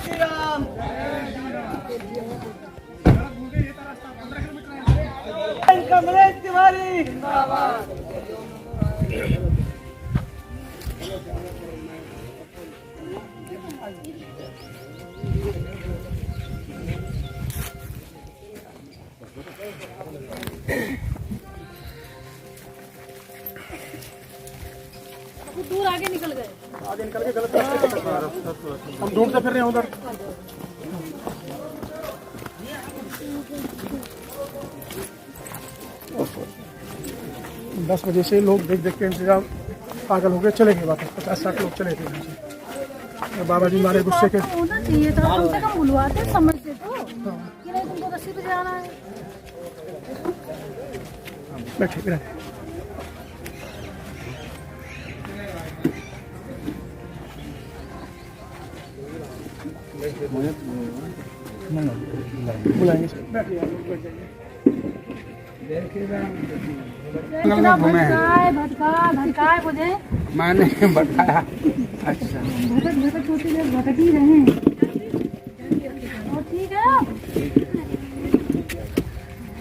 श्री राम। कमलेश तिवारी जिंदाबाद। दूर आगे निकल गए, गलत रास्ते पे हम ढूंढते फिर रहे हैं उधर। दस बजे से लोग देख देख के इंतजाम पागल हो गए, चले गए वापस। 50-60 लोग चले गए यहाँ से। बाबा जी मारे गुस्से के। होना चाहिए था, कम से कम बुलवाते समझते तो कि नहीं तुमको रस्सी पे जाना है। बैठे बैठे बुलाएंगे सर। भटकाए मुझे, मैंने बताया। अच्छा भटक छोटी देर भटक ही रहे। और ठीक है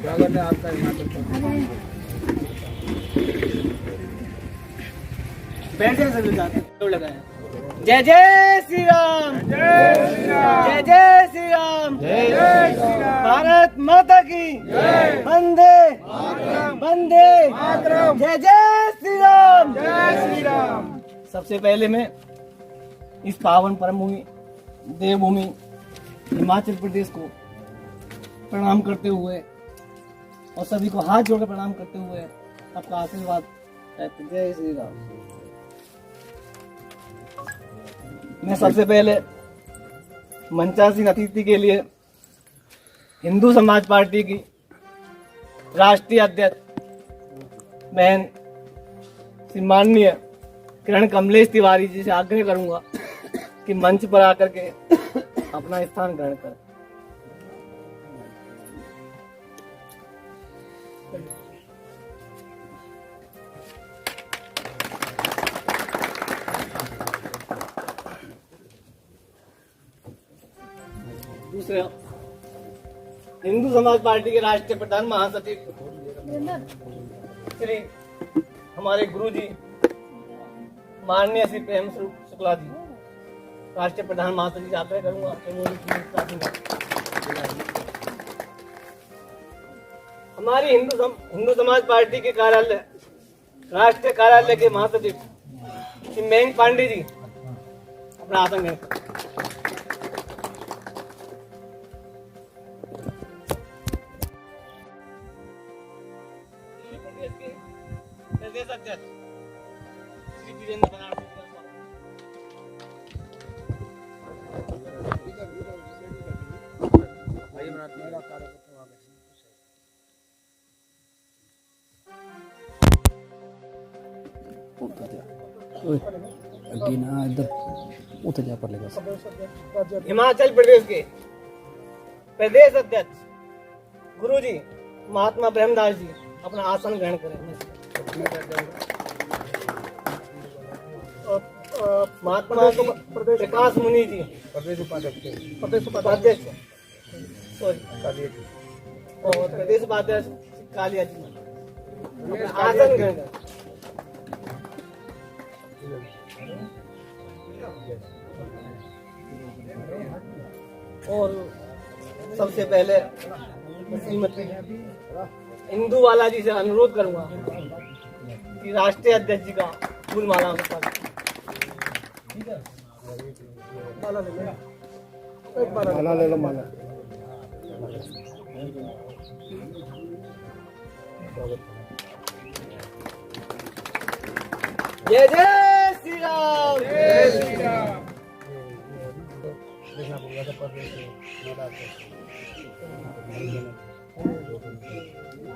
स्वागत है आपका हिमाचल। जय जय श्री राम। जय जय श्री राम। भारत माता की वंदे वंदे। जय जय श्री राम। सबसे पहले मैं इस पावन परम भूमि देवभूमि हिमाचल प्रदेश को प्रणाम करते हुए और सभी को हाथ जोड़कर प्रणाम करते हुए आपका आशीर्वाद कहते हैं। जय श्री राम। मैं सबसे पहले मंचासीन अतिथि के लिए हिंदू समाज पार्टी की राष्ट्रीय अध्यक्ष बहन श्री माननीय किरण कमलेश तिवारी जी से आग्रह करूंगा कि मंच पर आकर के अपना स्थान ग्रहण करें। दूसरे हिंदू समाज पार्टी के राष्ट्रीय प्रधान महासचिव श्री हमारे गुरु जी माननीय श्री प्रेम शुक्ला जी, राष्ट्रीय प्रधान महासचिव से आग्रह करूंगा। हमारी हिंदू समाज पार्टी के कार्यालय राष्ट्रीय कार्यालय के महासचिव श्री मयंक पांडे जी अपना आसन ग्रहण करें। प्रदेश अध्यक्ष श्री वीरेंद्र बनारसी जी का स्वागत। हिमाचल प्रदेश के प्रदेश अध्यक्ष गुरु जी महात्मा ब्रह्मदास जी अपना आसन ग्रहण करें। महात्मा प्रकाश मुनि जी प्रदेश उपाध्यक्ष और प्रदेश उपाध्यक्ष कालिया जी आसन ग्रहण करें। और सबसे पहले श्रीमती इंदुवाला जी से अनुरोध करूंगा कि राष्ट्रीय अध्यक्ष जी का फूल माला माला ले लो माला। जय जय श्री राम। जय श्री राम।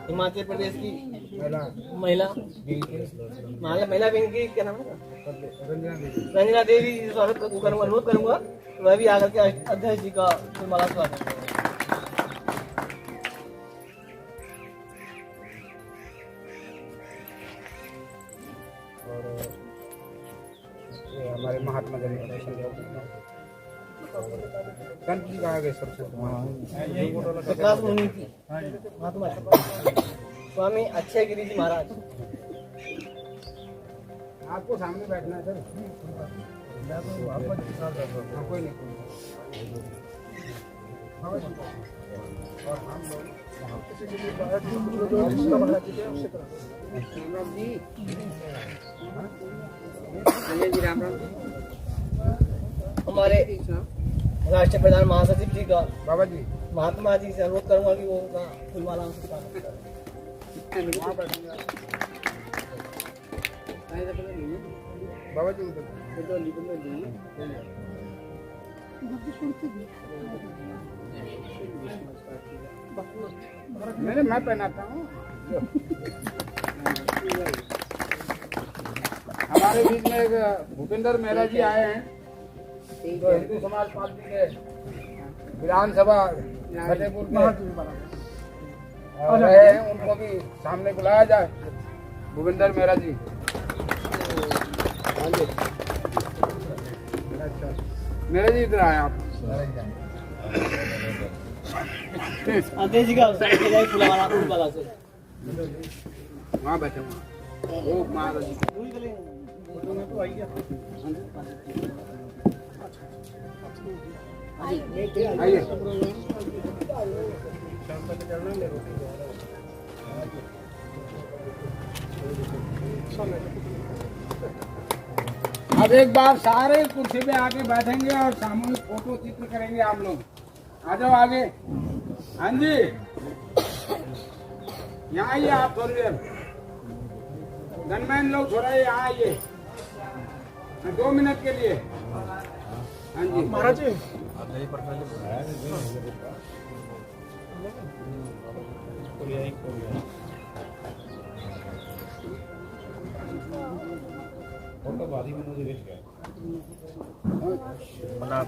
हिमाचल प्रदेश की महिला विंग की क्या नाम है, रंजना देवी स्वागत करूंगा, अनुरोध करूंगा वह भी आकर के अध्यक्ष जी का माला स्वागत करें। हमारे महात्मा गांधी संत जी कहाँ गए सबसे? प्रकाश मुनि की महात्मा स्वामी अक्षय गिरी जी महाराज। आपको सामने बैठना है सर। कोई नहीं। राम राम। हमारे राष्ट्रीय प्रधान महासचिव जी का बाबा जी महात्मा जी से अनुरोध करूंगा कि वो उनका फूलमाला हमसे वहाँ बैठेंगे आप। बाबा जी उधर मैं पहनाता हूँ। हमारे बीच में एक भूपेंद्र मेहरा जी आए हैं, तो हिंदू समाज पार्टी के विधानसभा फतेहपुर के रहे हैं, उनको भी सामने बुलाया जाए। भूपेंद्र मेहरा जी। अच्छा मेहरा जी इधर आए आप। आदेश जी का फूलमाला से वहाँ बैठे वहाँ वो महाराज जी। आइए। अब एक बार सारे कुर्सी पे आके बैठेंगे और सामूहिक फोटो चित्र करेंगे आप लोग। आ जाओ आगे। हाँ जी यहाँ आइए आप थोड़ी देर। गनमैन लोग थोड़ा यहाँ आइए 2 मिनट के लिए। हाँ जी महाराज जी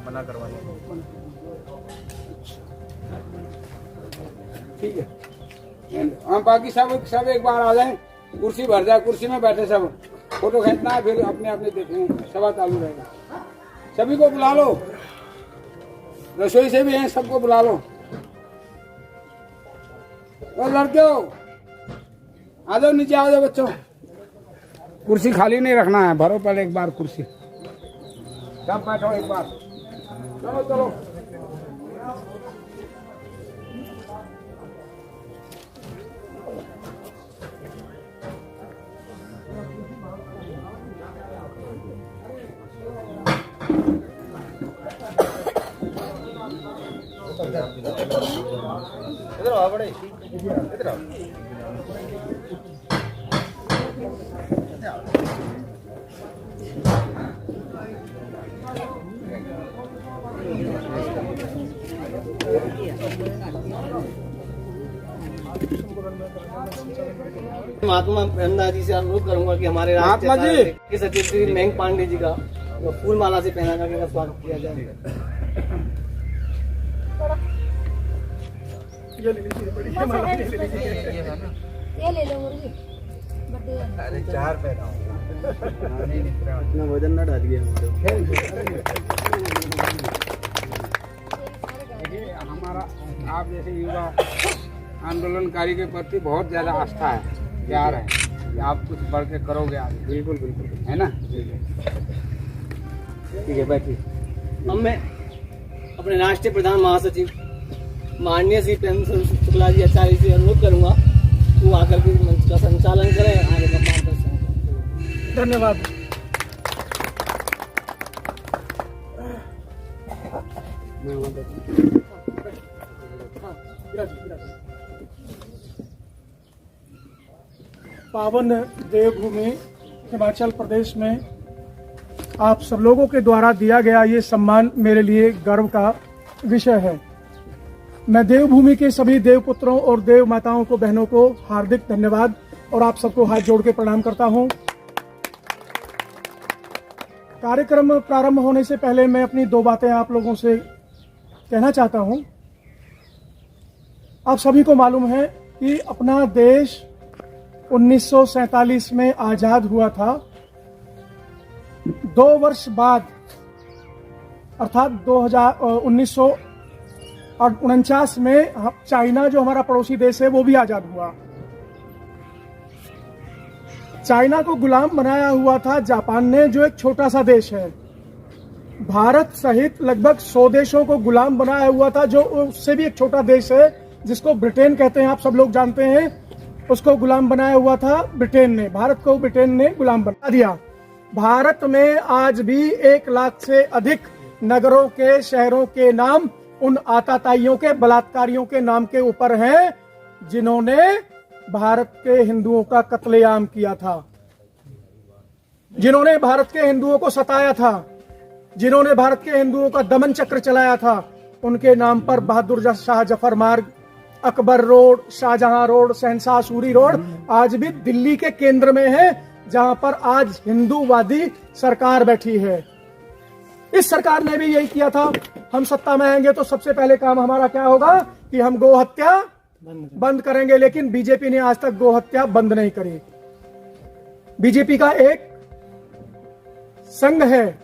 मना करवाने। ठीक है हाँ बाकी सब एक बार आ जाए, कुर्सी भर जाए, कुर्सी में बैठे सब फोटो खींचना है, फिर अपने अपने देखेंगे, सभा चालू रहेगा। सभी को बुला लो, रसोई से भी हैं, सबको बुला लो। और लड़के हो आ जाओ, नीचे आ जाओ बच्चों। कुर्सी खाली नहीं रखना है, भरो पहले एक बार कुर्सी। सब बैठो एक बार। चलो चलो इधर आओ बड़े, इधर आओ। महात्मा प्रेमदास जी से अनुरोध करूंगा कि हमारे महात्मा जी के सचिव श्री मेंग पांडे जी का फूल माला से पहना करके स्वागत किया जाए। ये ले लीजिए, बड़ी है माला, ये ले लीजिए। ये ले लो मुर्गी बर्थडे। अरे 4 पहनाऊंगा, इतना वजन न डालिए। हमारा आप जैसे युवा आंदोलनकारी के प्रति बहुत ज्यादा आस्था है, प्यार है कि आप कुछ बढ़ के करोगे आगे। बिल्कुल बिल्कुल, है ना? ठीक है बैठिए। अब मैं अपने राष्ट्रीय प्रधान महासचिव माननीय श्री प्रेम शुक्ला जी आचार्य से अनुरोध करूंगा वो आकर के मंच का संचालन करें, आगे का मार्गदर्शन करें। धन्यवाद। पावन देवभूमि हिमाचल प्रदेश में आप सब लोगों के द्वारा दिया गया ये सम्मान मेरे लिए गर्व का विषय है। मैं देवभूमि के सभी देवपुत्रों और देव माताओं को, बहनों को हार्दिक धन्यवाद और आप सबको हाथ जोड़ के प्रणाम करता हूं। कार्यक्रम प्रारंभ होने से पहले मैं अपनी 2 बातें आप लोगों से कहना चाहता हूं। आप सभी को मालूम है कि अपना देश 1947 में आजाद हुआ था। 2 वर्ष बाद अर्थात 1949 में चाइना जो हमारा पड़ोसी देश है वो भी आजाद हुआ। चाइना को गुलाम बनाया हुआ था जापान ने, जो एक छोटा सा देश है। भारत सहित लगभग 100 देशों को गुलाम बनाया हुआ था, जो उससे भी एक छोटा देश है जिसको ब्रिटेन कहते हैं, आप सब लोग जानते हैं। उसको गुलाम बनाया हुआ था ब्रिटेन ने, भारत को ब्रिटेन ने गुलाम बना दिया। भारत में आज भी 1 लाख से अधिक नगरों के, शहरों के नाम उन आताताइयों के, बलात्कारियों के नाम के ऊपर हैं जिन्होंने भारत के हिंदुओं का कत्लेआम किया था, जिन्होंने भारत के हिंदुओं को सताया था, जिन्होंने भारत के हिंदुओं का दमन चक्र चलाया था। उनके नाम पर बहादुर शाह जफर मार्ग, अकबर रोड, शाहजहां रोड, शहनशाह सूरी रोड आज भी दिल्ली के केंद्र में है, जहां पर आज हिंदूवादी सरकार बैठी है। इस सरकार ने भी यही किया था, हम सत्ता में आएंगे तो सबसे पहले काम हमारा क्या होगा कि हम गौ हत्या बंद करेंगे, लेकिन बीजेपी ने आज तक गौ हत्या बंद नहीं करी। बीजेपी का एक संघ है,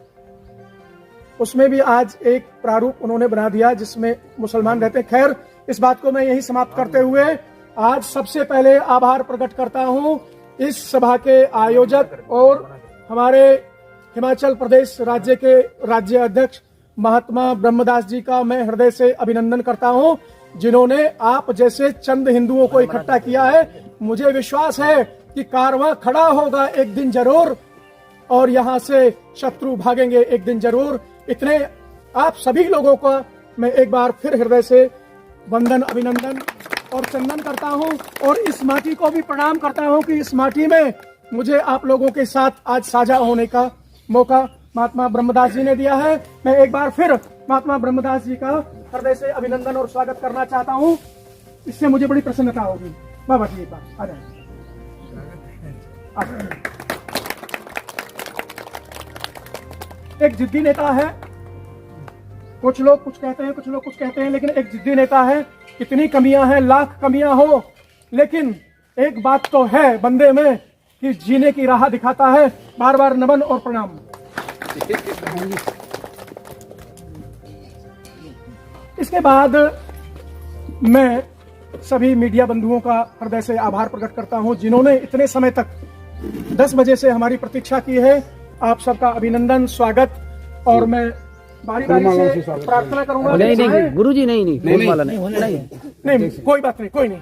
उसमें भी आज एक प्रारूप उन्होंने बना दिया जिसमें मुसलमान रहते हैं। खैर, इस बात को मैं यही समाप्त करते हुए आज सबसे पहले आभार प्रकट करता हूं इस सभा के आयोजक और हमारे हिमाचल प्रदेश राज्य के राज्य अध्यक्ष महात्मा ब्रह्मदास जी का मैं हृदय से अभिनंदन करता हूं, जिन्होंने आप जैसे चंद हिंदुओं को इकट्ठा किया है। मुझे विश्वास है कि कारवां खड़ा होगा एक दिन जरूर, और यहां से शत्रु भागेंगे एक दिन जरूर। इतने आप सभी लोगों को मैं एक बार फिर हृदय से वंदन, अभिनंदन और चंदन करता हूं, और इस माटी को भी प्रणाम करता हूं कि इस माटी में मुझे आप लोगों के साथ आज साझा होने का मौका महात्मा ब्रह्मदास जी ने दिया है। मैं एक बार फिर महात्मा ब्रह्मदास जी का हृदय से अभिनंदन और स्वागत करना चाहता हूं। इससे मुझे बड़ी प्रसन्नता होगी। बाबा जी आ जाए। एक जिद्दी नेता है, कुछ लोग कुछ कहते हैं, कुछ लोग कुछ कहते हैं, लेकिन एक जिद्दी नेता है। कितनी कमियां हैं, लाख कमियां हो, लेकिन एक बात तो है बंदे में कि जीने की राह दिखाता है। बार बार नमन और प्रणाम। इसके बाद मैं सभी मीडिया बंधुओं का हृदय से आभार प्रकट करता हूं, जिन्होंने इतने समय तक 10 बजे से हमारी प्रतीक्षा की है। आप सबका अभिनंदन, स्वागत, और मैं बारी बारी से प्रार्थना करूंगा। नहीं गुरुजी, नहीं कोई बात नहीं, कोई नहीं।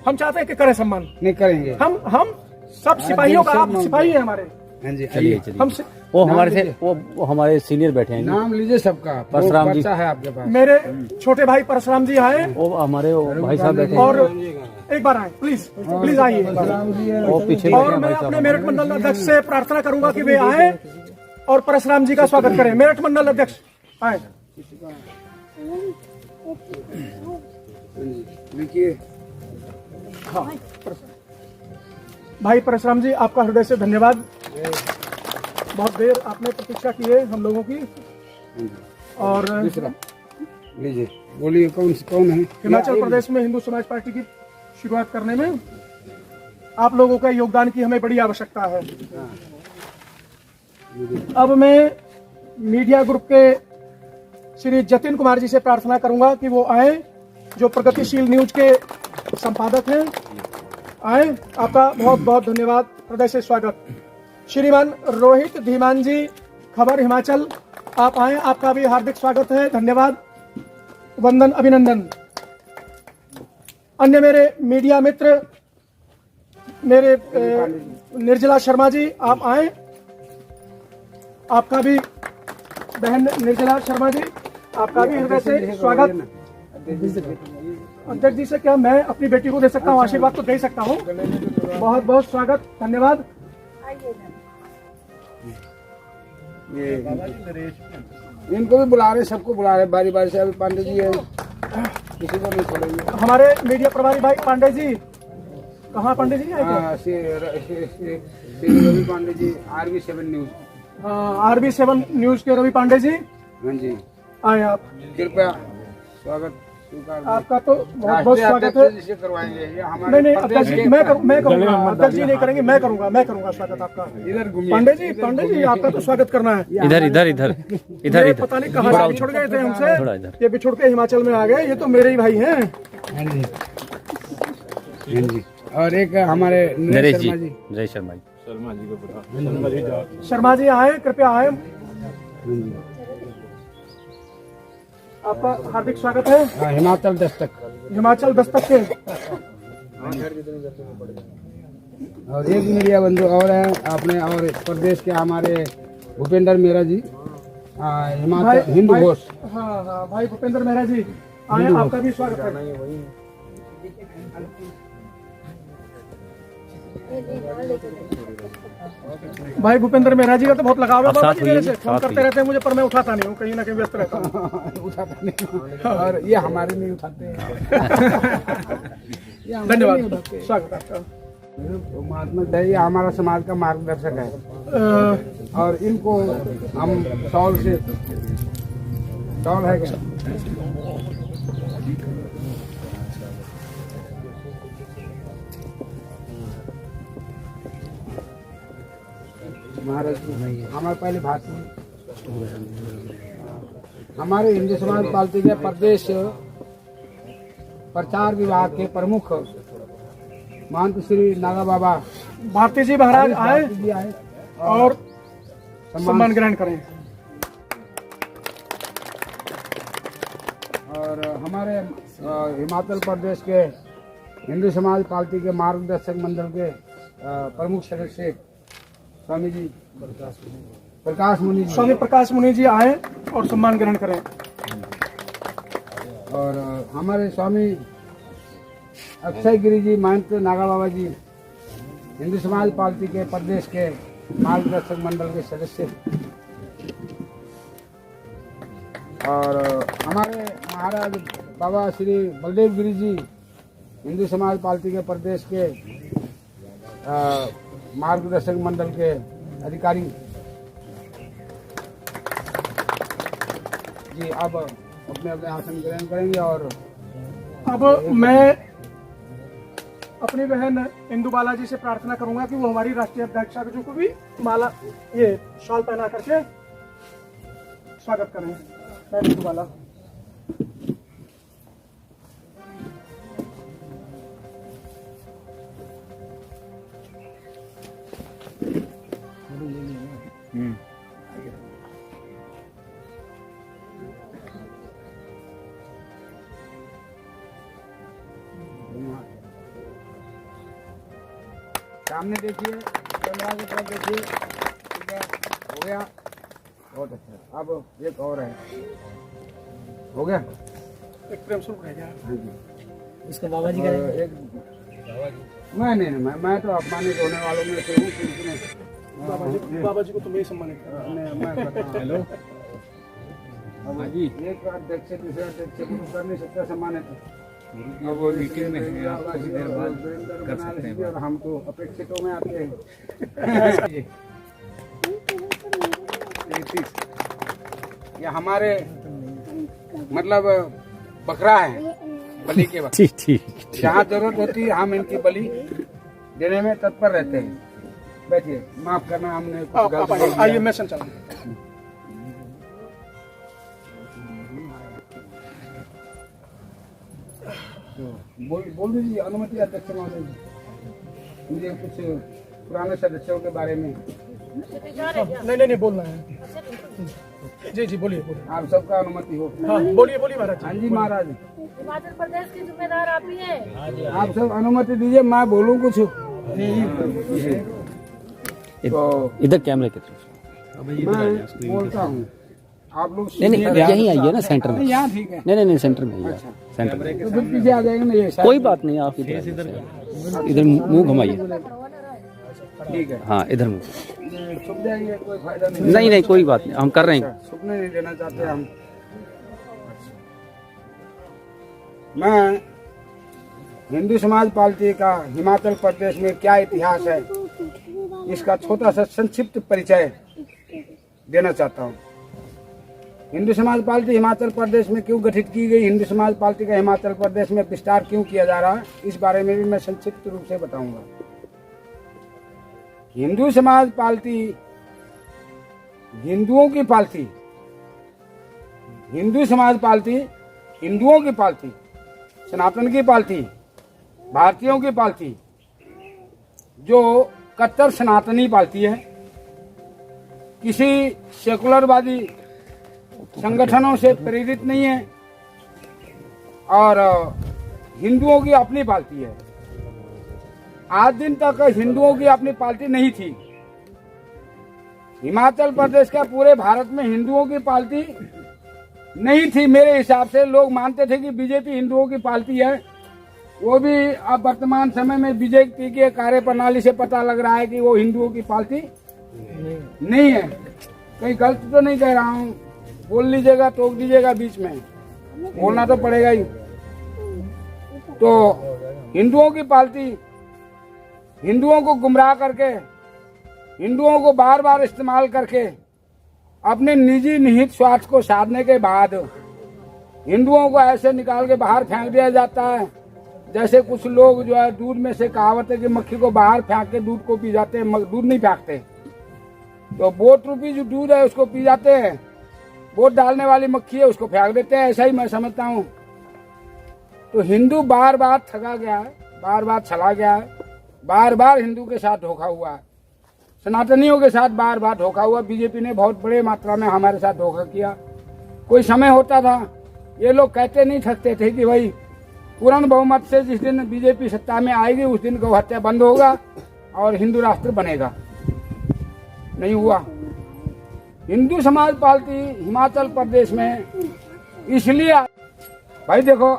हम चाहते हैं कि करें सम्मान, नहीं करेंगे। हम सब सिपाहियों का, आप सिपाही हैं हमारे। हाँ जी, चलिए हम वो हमारे से वो हमारे सीनियर बैठे हैं। नाम लीजिए सबका। परशुराम जी है आपके पास। मेरे छोटे भाई परशुराम जी आए, वो हमारे भाई साहब बैठे हैं। और एक बार आए, प्लीज प्लीज आइए। वो पीछे और मैं अपने मेरठ मंडल अध्यक्ष से प्रार्थना करूंगा कि वे आए और परशुराम जी का स्वागत करें। मेरठ मंडल अध्यक्ष आए। लिखिए। हाँ, भाई परशुराम जी, आपका हृदय से धन्यवाद। बहुत देर आपने प्रतीक्षा की है हम लोगों की। और लीजिए, बोलिए कौन है? हिमाचल प्रदेश में हिंदू समाज पार्टी की शुरुआत करने में आप लोगों का योगदान की हमें बड़ी आवश्यकता है। अब मैं मीडिया ग्रुप के श्री जतिन कुमार जी से प्रार्थना करूंगा कि वो आए, जो प्रगतिशील न्यूज के संपादक हैं। आए, आपका बहुत बहुत धन्यवाद, हृदय से स्वागत। श्रीमान रोहित धीमान जी, खबर हिमाचल, आप आए, आपका भी हार्दिक स्वागत है, धन्यवाद, वंदन, अभिनंदन। अन्य मेरे मीडिया मित्र, मेरे निर्जला शर्मा जी, आप आए, आपका भी, बहन निर्जला शर्मा जी, आपका भी हृदय से स्वागत। अध्यक्ष जी से क्या मैं अपनी बेटी को दे सकता हूँ, आशीर्वाद तो दे सकता हूँ। बहुत बहुत स्वागत, धन्यवाद। इनको भी बुला रहे, सबको बुला रहे बारी बारी से। अभी पांडे जी है, किसी को नहीं छोड़ेंगे। हमारे मीडिया प्रभारी भाई पांडे जी, कहाँ पांडे जी आए थे? Ravi Pandey ji, RV7 news. RV7 news के रवि पांडे जी, हाँ जी, आए आप। कृपया स्वागत। आपका तो बहुत बहुत स्वागत है। जिसे करवाएंगे ये हमारे नहीं नहीं प्रदेश अध्यक्ष जी के- मैं करूंगा, अध्यक्ष जी नहीं करेंगे, मैं करूंगा स्वागत आपका। इधर घूमिए। पांडे जी आपका तो स्वागत करना है। इधर इधर इधर इधर ये इधर पता नहीं कहाँ से बिछुड़ गए थे थोड़ा हमसे, इधर। ये बिछुड़ के हिमाचल में आ गए, ये तो मेरे ही भाई हैं। हाँ जी हाँ जी। और एक हमारे नरेश जी, शर्मा जी। जय शर्मा जी। शर्मा जी आए, कृपया आए, आपका हार्दिक स्वागत है। हाँ, हिमाचल दस्तक। हिमाचल दस्तक के और एक मीडिया बंधु और है अपने, और प्रदेश के हमारे भूपेंद्र मेहरा जी, हिमाचल हिंदू घोष। हाँ भाई भूपेंद्र मेहरा जी आए, आपका भी स्वागत है। भाई भूपेंद्र मेहरा जी का तो बहुत लगाव है आप बाबा साथ जी मेरे होइए, से, फोन साथ करते होइए। रहते हैं मुझे, पर मैं उठाता नहीं हूँ, कहीं ना कहीं व्यस्त रहता हूँ। उठाता नहीं और ये हमारे नहीं उठाते हैं। ये हमारे धन्यवाद, नहीं उठाते। स्वागत आपका। महात्मा गांधी ये हमारा समाज का मार्गदर्शक है, और इनको हम शॉल है क्या? महाराज जी, हमारे पहले भाषण हमारे हिंदू समाज पार्टी के प्रदेश प्रचार विभाग के प्रमुख महंत श्री नागा बाबा भारती जी महाराज आए भारती जी आए और सम्मान ग्रहण करें। और हमारे हिमाचल प्रदेश के हिंदू समाज पार्टी के मार्गदर्शक मंडल के प्रमुख सदस्य स्वामी जी प्रकाश मुनि जी, स्वामी प्रकाश मुनि जी आए और सम्मान ग्रहण करें। और हमारे स्वामी अक्षय गिरी जी महंत नागा बाबा जी हिंदू समाज पार्टी के प्रदेश के मार्गदर्शक मंडल के सदस्य। और हमारे महाराज बाबा श्री बलदेव गिरी जी हिंदू समाज पार्टी के प्रदेश के मार्गदर्शक मंडल के अधिकारी जी अब अपने अपने आसन ग्रहण करेंगे। और अब मैं अपनी बहन इंदु बाला जी से प्रार्थना करूंगा कि वो हमारी राष्ट्रीय अध्यक्षा जी को भी माला ये शॉल पहना करके स्वागत करें। बहन इंदु बाला। सामने देखिए, कैमरा की तरफ देखिए, ठीक है, हो गया, बहुत अच्छा। अब एक और है, हो गया, एक प्रेम स्वरूप रह गया। हाँ जी। इसका बाबा जी का और एक मैं नहीं मैं तो अपमानित होने वालों में से हूँ, क्योंकि बाबा जी को तो मैं ही सम्मानित कर मैं बताऊँ। हेलो जी, एक अध्यक्ष दूसरे अध्यक्ष को तो कर नहीं सकता सम्मानित। अब वो मीटिंग में है, आप कुछ देर बाद कर सकते हैं, और हम तो अपेक्षितों में आते हैं। ये हमारे मतलब बकरा है, बलि के वक्त ठीक ठीक जहाँ जरूरत होती है हम इनकी बलि देने में तत्पर रहते हैं। बैठिए, माफ करना हमने कुछ गलत बोल दिया। आइए मैं संचालन। बोल दीजिए अनुमति अध्यक्ष महोदय जी, मुझे कुछ पुराने सदस्यों के बारे में। नहीं बोलना है। जी बोलिए आप सबका अनुमति हो। हाँ बोलिए महाराज जी। हाँ जी महाराज, हिमाचल प्रदेश के जिम्मेदार आप ही हैं। आप सब अनुमति दीजिए, मैं बोलूँ कुछ। तो इधर कैमरे की तरफ। मैं बोलता हूँ, आप लोग नहीं यहीं आइए ना सेंटर में। यहाँ ठीक है, नहीं सेंटर में आइए, सेंटर में। तो फिर पीछे आ जाएंगे ना, ये कोई बात नहीं, आप इधर मुंह घुमाइए। ठीक है। हाँ इधर मुंह। छुप जाएंगे, कोई फायदा नहीं। नहीं कोई बात नहीं, हम कर रहे हैं। छुपने नहीं देना चाहते हम। मैं हिंदू समाज पार्टी का हिमाचल प्रदेश में क्या इतिहास है, इसका छोटा सा संक्षिप्त परिचय देना चाहता हूँ। हिंदू समाज पार्टी हिमाचल प्रदेश में क्यों गठित की गई, हिंदू समाज पार्टी का हिमाचल प्रदेश में विस्तार क्यों किया जा रहा है, इस बारे में भी मैं संक्षिप्त रूप से बताऊंगा। हिंदू समाज पार्टी हिंदुओं की पार्टी, हिंदू समाज पार्टी हिंदुओं की पार्टी, सनातन की पार्टी, भारतीयों की पार्टी, जो कट्टर सनातनी पार्टी है, किसी सेकुलरवादी संगठनों से प्रेरित नहीं है और हिंदुओं की अपनी पार्टी है। आज दिन तक हिंदुओं की अपनी पार्टी नहीं थी। हिमाचल प्रदेश का पूरे भारत में हिंदुओं की पार्टी नहीं थी। मेरे हिसाब से लोग मानते थे कि बीजेपी हिंदुओं की पार्टी है। वो भी अब वर्तमान समय में बीजेपी के कार्य प्रणाली से पता लग रहा है कि वो हिंदुओं की पार्टी नहीं है। कहीं गलत तो नहीं कह रहा हूँ, बोल लीजिएगा, टोक दीजिएगा, बीच में बोलना तो पड़ेगा ही। तो हिंदुओं की पार्टी हिंदुओं को गुमराह करके, हिंदुओं को बार बार इस्तेमाल करके अपने निजी निहित स्वार्थ को साधने के बाद हिंदुओं को ऐसे निकाल के बाहर फेंक दिया जाता है जैसे कुछ लोग जो है दूध में से कहावत है कि मक्खी को बाहर फेंक के दूध को पी जाते हैं। दूध नहीं फेंकते, तो बोट रूपी जो दूध है उसको पी जाते हैं। वोट डालने वाली मक्खी है उसको फेंक देते हैं, ऐसा ही मैं समझता हूँ। तो हिंदू बार बार ठगा गया है, बार बार छला गया है, बार बार हिंदू के साथ धोखा हुआ है, सनातनियों के साथ बार बार धोखा हुआ। बीजेपी ने बहुत बड़े मात्रा में हमारे साथ धोखा किया। कोई समय होता था ये लोग कहते नहीं थकते थे कि भाई पूर्ण बहुमत से जिस दिन बीजेपी सत्ता में आएगी उस दिन गौ हत्या बंद होगा और हिंदू राष्ट्र बनेगा। नहीं हुआ। हिंदू समाज पार्टी हिमाचल प्रदेश में इसलिए भाई देखो,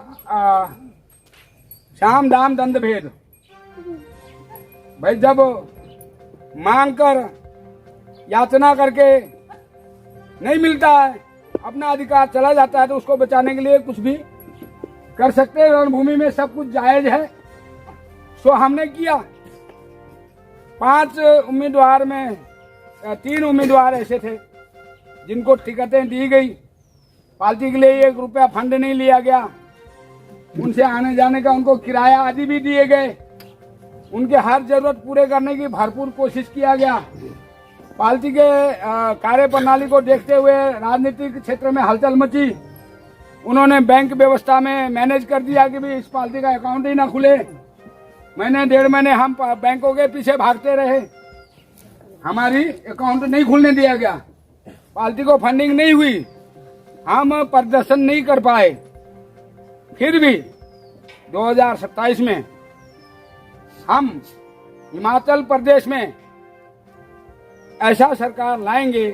साम दाम दंड भेद, भाई जब मांग कर याचना करके नहीं मिलता है, अपना अधिकार चला जाता है, तो उसको बचाने के लिए कुछ भी कर सकते हैं। रणभूमि में सब कुछ जायज है, सो हमने किया। 5 उम्मीदवार में 3 उम्मीदवार ऐसे थे जिनको टिकटें दी गई। पार्टी के लिए 1 रुपया फंड नहीं लिया गया, उनसे आने जाने का उनको किराया आदि भी दिए गए, उनके हर जरूरत पूरे करने की भरपूर कोशिश किया गया। पार्टी के कार्य प्रणाली को देखते हुए राजनीतिक क्षेत्र में हलचल मची। उन्होंने बैंक व्यवस्था में मैनेज कर दिया कि भी इस पार्टी का अकाउंट ही ना खुले। महीने 1.5 महीने हम बैंकों के पीछे भागते रहे, हमारी अकाउंट नहीं खुलने दिया गया, पार्टी को फंडिंग नहीं हुई, हम प्रदर्शन नहीं कर पाए। फिर भी 2027 में हम हिमाचल प्रदेश में ऐसा सरकार लाएंगे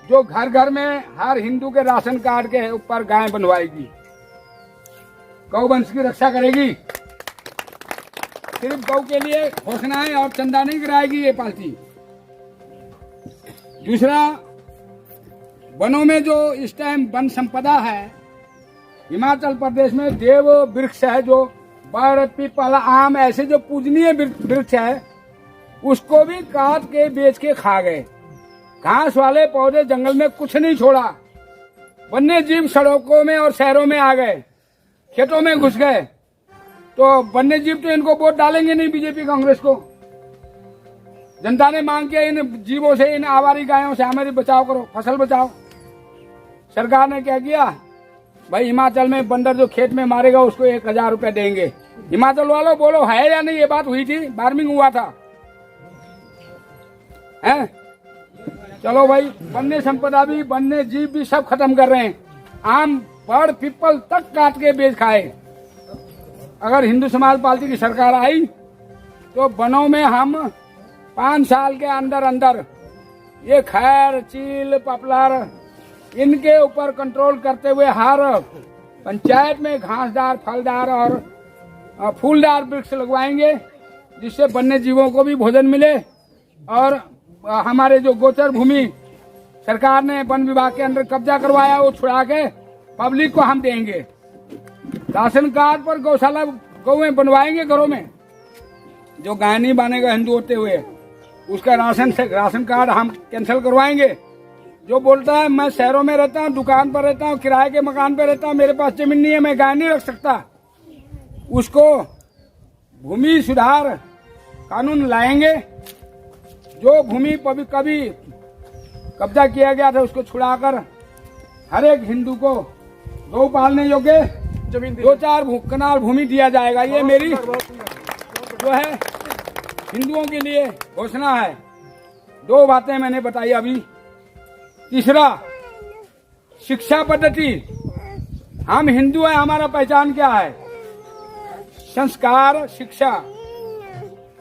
जो घर घर में हर हिंदू के राशन कार्ड के ऊपर गाय बनवाएगी, गौवंश की रक्षा करेगी। सिर्फ गौ के लिए घोषणाएं और चंदा नहीं कराएगी ये पार्टी। दूसरा, वनों में जो इस टाइम वन संपदा है हिमाचल प्रदेश में, देव वृक्ष है, जो बड़ पीपल आम ऐसे जो पूजनीय वृक्ष है, उसको भी काट के बेच के खा गए। घास वाले पौधे जंगल में कुछ नहीं छोड़ा। वन्य जीव सड़कों में और शहरों में आ गए, खेतों में घुस गए। तो वन्य जीव तो इनको वोट डालेंगे नहीं, बीजेपी कांग्रेस को। जनता ने मांग किया इन जीवों से, इन आवारी गायों से हमारी बचाव करो, फसल बचाओ। सरकार ने क्या किया, भाई हिमाचल में बंदर जो खेत में मारेगा उसको 1000 रुपया देंगे। हिमाचल वालों बोलो है या नहीं, ये बात हुई थी, वार्मिंग हुआ था, हैं? चलो भाई, वन्य संपदा भी, वन्य जीव भी सब खत्म कर रहे हैं। आम पेड़ पीपल तक काट के बेच खाए। अगर हिंदू समाज पार्टी की सरकार आई तो वनों में हम 5 साल के अंदर अंदर ये खैर, चील, पपलर, इनके ऊपर कंट्रोल करते हुए हर पंचायत में घासदार, फलदार और फूलदार वृक्ष लगवाएंगे, जिससे वन्य जीवों को भी भोजन मिले। और हमारे जो गोचर भूमि सरकार ने वन विभाग के अंदर कब्जा करवाया, वो छुड़ा के पब्लिक को हम देंगे। राशन कार्ड पर गौशाला गौएं बनवाएंगे घरों में। जो गाय नहीं बनेगा हिंदू होते हुए, उसका राशन कार्ड हम कैंसिल करवाएंगे। जो बोलता है मैं शहरों में रहता हूँ, दुकान पर रहता हूँ, किराए के मकान पर रहता हूँ, मेरे पास जमीन नहीं है, मैं गाय नहीं रख सकता, उसको भूमि सुधार कानून लाएंगे। जो भूमि पर कभी कब्जा किया गया था उसको छुड़ाकर हर एक हिंदू को गौ पालने योग्य जमीन 2-4 कनाल भूमि दिया जाएगा। ये मेरी जो है हिंदुओं के लिए घोषणा है। 2 बातें मैंने बताई अभी। तीसरा, शिक्षा पद्धति। हम हिंदू हैं, हमारा पहचान क्या है? संस्कार, शिक्षा।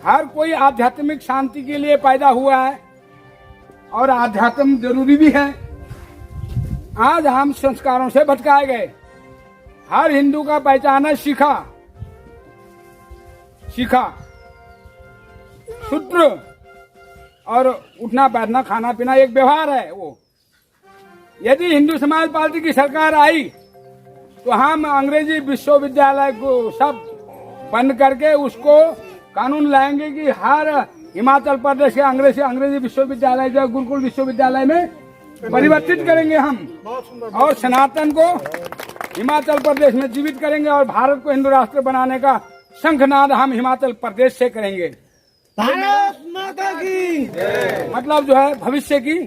हर कोई आध्यात्मिक शांति के लिए पैदा हुआ है और आध्यात्म जरूरी भी है। आज हम संस्कारों से भटकाए गए। हर हिंदू का पहचान है शिखा, शिखा, सूत्र और उठना बैठना खाना पीना एक व्यवहार है। वो यदि हिंदू समाज पार्टी की सरकार आई तो हम अंग्रेजी विश्वविद्यालय को सब बंद करके उसको कानून लाएंगे कि हर हिमाचल प्रदेश के अंग्रेजी विश्वविद्यालय जो गुरुकुल विश्वविद्यालय में परिवर्तित करेंगे हम, और सनातन को हिमाचल प्रदेश में जीवित करेंगे और भारत को हिंदू राष्ट्र बनाने का शंखनाद हम हिमाचल प्रदेश से करेंगे। भारत माता की मतलब जो है भविष्य की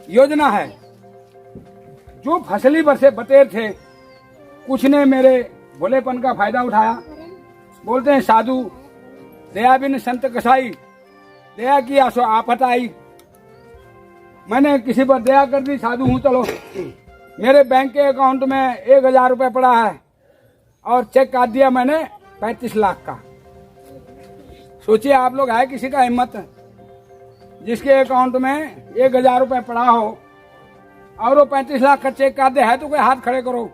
योजना है। जो फसली बरसे बटेर थे, कुछ ने मेरे भोलेपन का फायदा उठाया। बोलते हैं साधु दया बिन संत कसाई, दया की आसो आफत आई। मैंने किसी पर दया कर दी, साधु हूं चलो। मेरे बैंक के अकाउंट में 1000 रुपए पड़ा है और चेक काट दिया मैंने 35 लाख का। सोचिए आप लोग, है किसी का हिम्मत जिसके अकाउंट में 1000 रुपए पड़ा हो और वो 35 लाख का चेक काट दे? है तो कोई हाथ खड़े करो,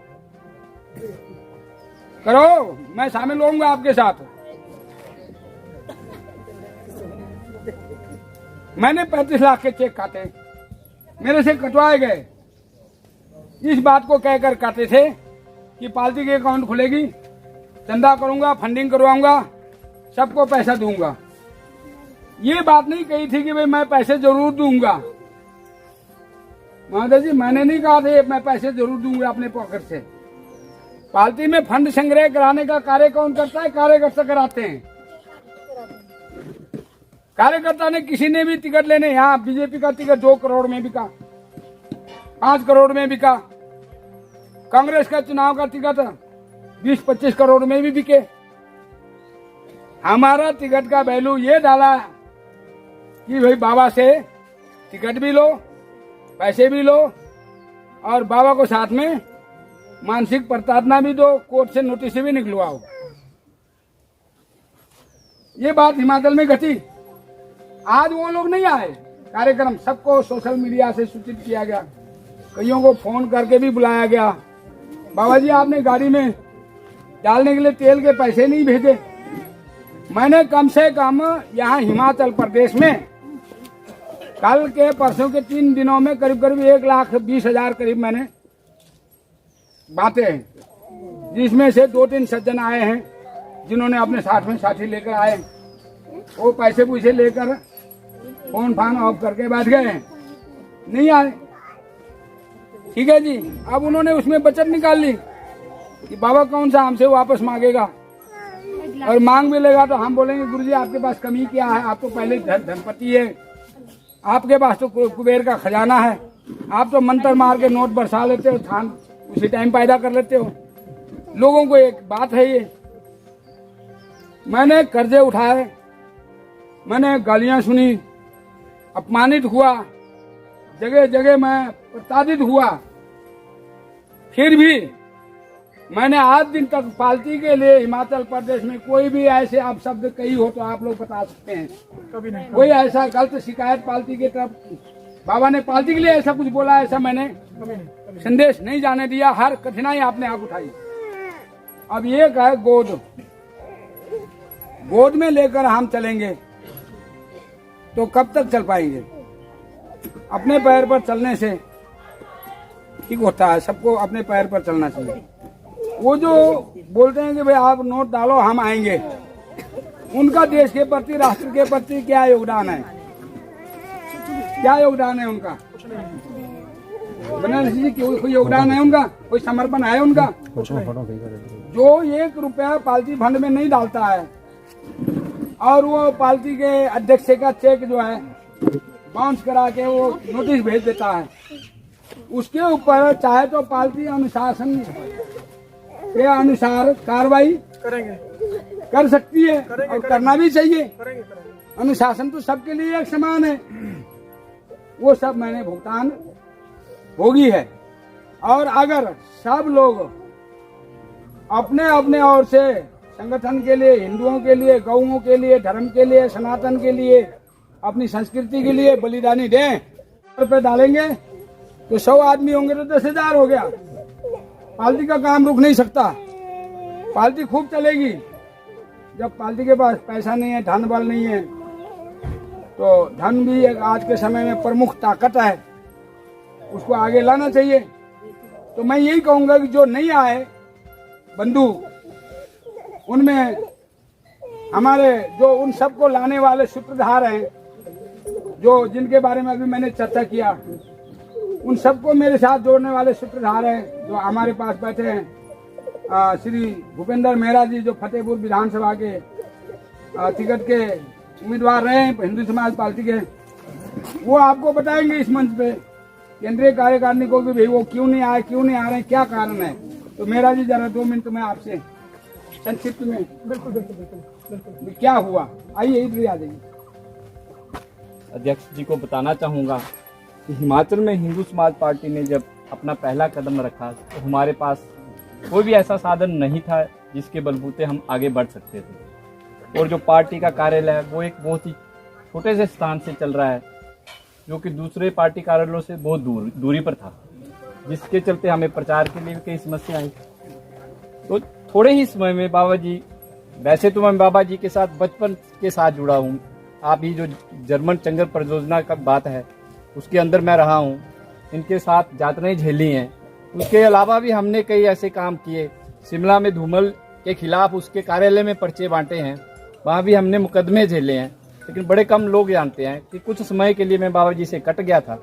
करो, मैं शामिल होऊंगा आपके साथ। मैंने 35 लाख के चेक काटे, मेरे से कटवाए गए। इस बात को कहकर काटे थे कि पार्टी की अकाउंट खुलेगी, चंदा करूंगा, फंडिंग करवाऊंगा, सबको पैसा दूंगा। ये बात नहीं कही थी कि भाई मैं पैसे जरूर दूंगा। महादेव जी, मैंने नहीं कहा था मैं पैसे जरूर दूंगा अपने पॉकेट से। पार्टी में फंड संग्रह कराने का कार्य कौन करता है? कार्यकर्ता कराते हैं। कार्यकर्ता ने किसी ने भी टिकट लेने, यहाँ बीजेपी का टिकट 2 करोड़ में बिका, 5 करोड़ में बिका। कांग्रेस का चुनाव का टिकट 20-25 करोड़ में भी बिके। हमारा टिकट का वैल्यू ये डाला कि भाई बाबा से टिकट भी लो, पैसे भी लो और बाबा को साथ में मानसिक प्रताड़ना भी दो, कोर्ट से नोटिस भी निकलवाओ। ये बात हिमाचल में घटी। आज वो लोग नहीं आए कार्यक्रम, सबको सोशल मीडिया से सूचित किया गया, कईयों को फोन करके भी बुलाया गया। बाबा जी, आपने गाड़ी में डालने के लिए तेल के पैसे नहीं भेजे। मैंने कम से कम यहाँ हिमाचल प्रदेश में कल के परसों के 3 दिनों में करीब 1,20,000 करीब मैंने बांटे हैं, जिसमें से 2-3 सज्जन आए हैं जिन्होंने अपने साथ में साथी लेकर आए। वो पैसे पूछे लेकर फोन फान ऑफ करके बैठ गए हैं, नहीं आए। ठीक है जी। अब उन्होंने उसमें बचत निकाल ली कि बाबा कौन सा हमसे वापस मांगेगा, और मांग भी लेगा तो हम बोलेंगे गुरुजी आपके पास कमी क्या है, आप तो पहले धनपति है, आपके पास तो कुबेर का खजाना है, आप तो मंत्र मार के नोट बरसा लेते हो, थान उसी टाइम पैदा कर लेते हो। लोगों को एक बात है, ये मैंने कर्जे उठाए, मैंने गालियां सुनी, अपमानित हुआ, जगह जगह मैं प्रताड़ित हुआ, फिर भी मैंने आज दिन तक पार्टी के लिए हिमाचल प्रदेश में कोई भी ऐसे आप शब्द कही हो तो आप लोग बता सकते हैं, कभी नहीं, कोई ऐसा गलत शिकायत पार्टी की तरफ बाबा ने पार्टी के लिए ऐसा कुछ बोला, ऐसा मैंने कभी नहीं। संदेश नहीं जाने दिया। हर कठिनाई आपने आप उठाई। अब ये है गोद, गोद में लेकर हम चलेंगे तो कब तक चल पाएंगे? अपने पैर पर चलने से ठीक होता है, सबको अपने पैर पर चलना चाहिए। वो जो बोलते हैं कि भाई आप नोट डालो हम आएंगे, उनका देश के प्रति, राष्ट्र के प्रति क्या योगदान है? क्या योगदान है उनका? बनारसी जी कोई योगदान है उनका, कोई समर्पण है उनका? जो 1 रुपया पार्टी फंड में नहीं डालता है और वो पार्टी के अध्यक्ष का चेक जो है बाउंस करा के वो नोटिस भेज देता है, उसके ऊपर चाहे तो पार्टी अनुशासन के अनुसार कार्रवाई कर सकती है और करना भी चाहिए। अनुशासन तो सबके लिए एक समान है। वो सब मैंने भुगतान भोगी है। और अगर सब लोग अपने अपने ओर से संगठन के लिए, हिंदुओं के लिए, गौओं के लिए, धर्म के लिए, सनातन के लिए, अपनी संस्कृति के लिए बलिदानी दें, रुपए डालेंगे तो 100 आदमी होंगे तो 10,000 हो गया। पार्टी का काम रुक नहीं सकता, पार्टी खूब चलेगी। जब पार्टी के पास पैसा नहीं है, धन बल नहीं है, तो धन भी एक आज के समय में प्रमुख ताकत है, उसको आगे लाना चाहिए। तो मैं यही कहूंगा कि जो नहीं आए बंधु, उनमें हमारे जो उन सबको लाने वाले सूत्रधार हैं, जो जिनके बारे में अभी मैंने चर्चा किया, उन सबको मेरे साथ जोड़ने वाले सूत्रधार हैं जो हमारे पास बैठे हैं। श्री भूपेंद्र मेहरा जी जो फतेहपुर विधानसभा के टिकट के उम्मीदवार रहे हैं हिंदू समाज पार्टी के, वो आपको बताएंगे इस मंच पे केंद्रीय कार्यकारिणी को कि भाई वो क्यों नहीं आए, क्यों नहीं आ रहे हैं, क्या कारण है। तो मेहरा जी जरा 2 मिनट में आपसे संक्षिप्त में बिल्कुल क्या हुआ, आइए इधर आ जाइए। अध्यक्ष जी को बताना चाहूँगा कि हिमाचल में हिंदू समाज पार्टी ने जब अपना पहला कदम रखा तो हमारे पास कोई भी ऐसा साधन नहीं था जिसके बलबूते हम आगे बढ़ सकते थे। और जो पार्टी का कार्यालय है वो एक बहुत ही छोटे से स्थान से चल रहा है, जो कि दूसरे पार्टी कार्यालयों से बहुत दूरी पर था, जिसके चलते हमें प्रचार के लिए कई समस्या आई। तो थोड़े ही समय में बाबा जी, वैसे तो मैं बाबा जी के साथ बचपन के साथ जुड़ा हूँ, आप ही जो जर्मन चंगर परियोजना का बात है उसके अंदर मैं रहा हूँ, इनके साथ यात्राएं झेली हैं। उसके अलावा भी हमने कई ऐसे काम किए। शिमला में धूमल के खिलाफ उसके कार्यालय में पर्चे बांटे हैं, वहाँ भी हमने मुकदमे झेले हैं। लेकिन बड़े कम लोग जानते हैं कि कुछ समय के लिए मैं बाबा जी से कट गया था,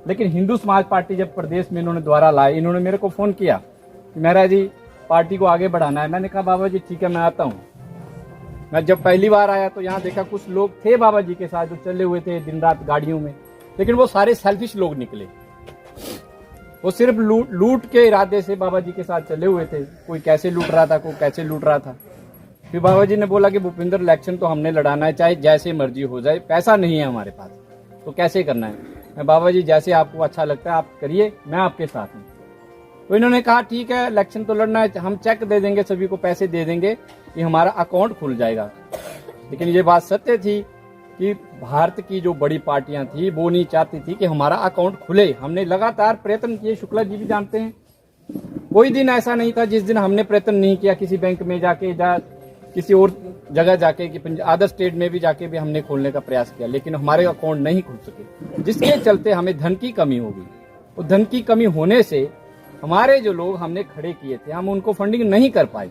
लेकिन हिंदू समाज पार्टी जब प्रदेश में इन्होंने द्वारा लाए, इन्होंने मेरे को फ़ोन किया कि मेहरा जी पार्टी को आगे बढ़ाना है। मैंने कहा बाबा जी ठीक है, मैं आता हूँ। मैं जब पहली बार आया तो यहाँ देखा कुछ लोग थे बाबा जी के साथ जो चले हुए थे दिन रात गाड़ियों में, लेकिन वो सारे सेल्फिश लोग निकले। वो सिर्फ लूट के इरादे से बाबा जी के साथ चले हुए थे। कोई कैसे लूट रहा था, कोई कैसे लूट रहा था। फिर बाबा जी ने बोला कि भूपेंद्र इलेक्शन तो हमने लड़ाना है, चाहे जैसे मर्जी हो जाए, पैसा नहीं है हमारे पास, तो कैसे करना है। मैं बाबा जी जैसे आपको अच्छा लगता है आप करिए, मैं आपके साथ हूँ। तो इन्होंने कहा ठीक है इलेक्शन तो लड़ना है, हम चेक दे देंगे, सभी को पैसे दे देंगे कि हमारा अकाउंट खुल जाएगा। लेकिन ये बात सत्य थी कि भारत की जो बड़ी पार्टियां थी वो नहीं चाहती थी कि हमारा अकाउंट खुले। हमने लगातार प्रयत्न किए, शुक्ला जी भी जानते हैं, कोई दिन ऐसा नहीं था जिस दिन हमने प्रयत्न नहीं किया किसी बैंक में जाके किसी और जगह जाके कि अदर स्टेट में भी जाके भी हमने खोलने का प्रयास किया, लेकिन हमारे अकाउंट नहीं खुल सके, जिसके चलते हमें धन की कमी हो गई। और धन की कमी होने से हमारे जो लोग हमने खड़े किए थे हम उनको फंडिंग नहीं कर पाए।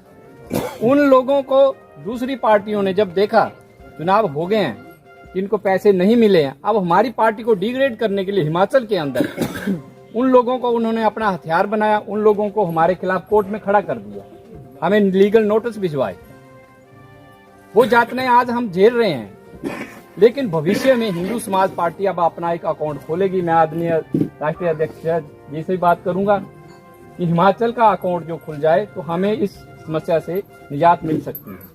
उन लोगों को दूसरी पार्टियों ने जब देखा चुनाव हो गए हैं, इनको पैसे नहीं मिले हैं, अब हमारी पार्टी को डिग्रेड करने के लिए हिमाचल के अंदर उन लोगों को उन्होंने अपना हथियार बनाया, उन लोगों को हमारे खिलाफ कोर्ट में खड़ा कर दिया, हमें लीगल नोटिस भिजवाए। वो यातनाएं आज हम झेल रहे हैं, लेकिन भविष्य में हिंदू समाज पार्टी अब अपना एक अकाउंट खोलेगी। मैं आदरणीय राष्ट्रीय अध्यक्ष जी से बात करूंगा कि हिमाचल का अकाउंट जो खुल जाए तो हमें इस समस्या से निजात मिल सकती है।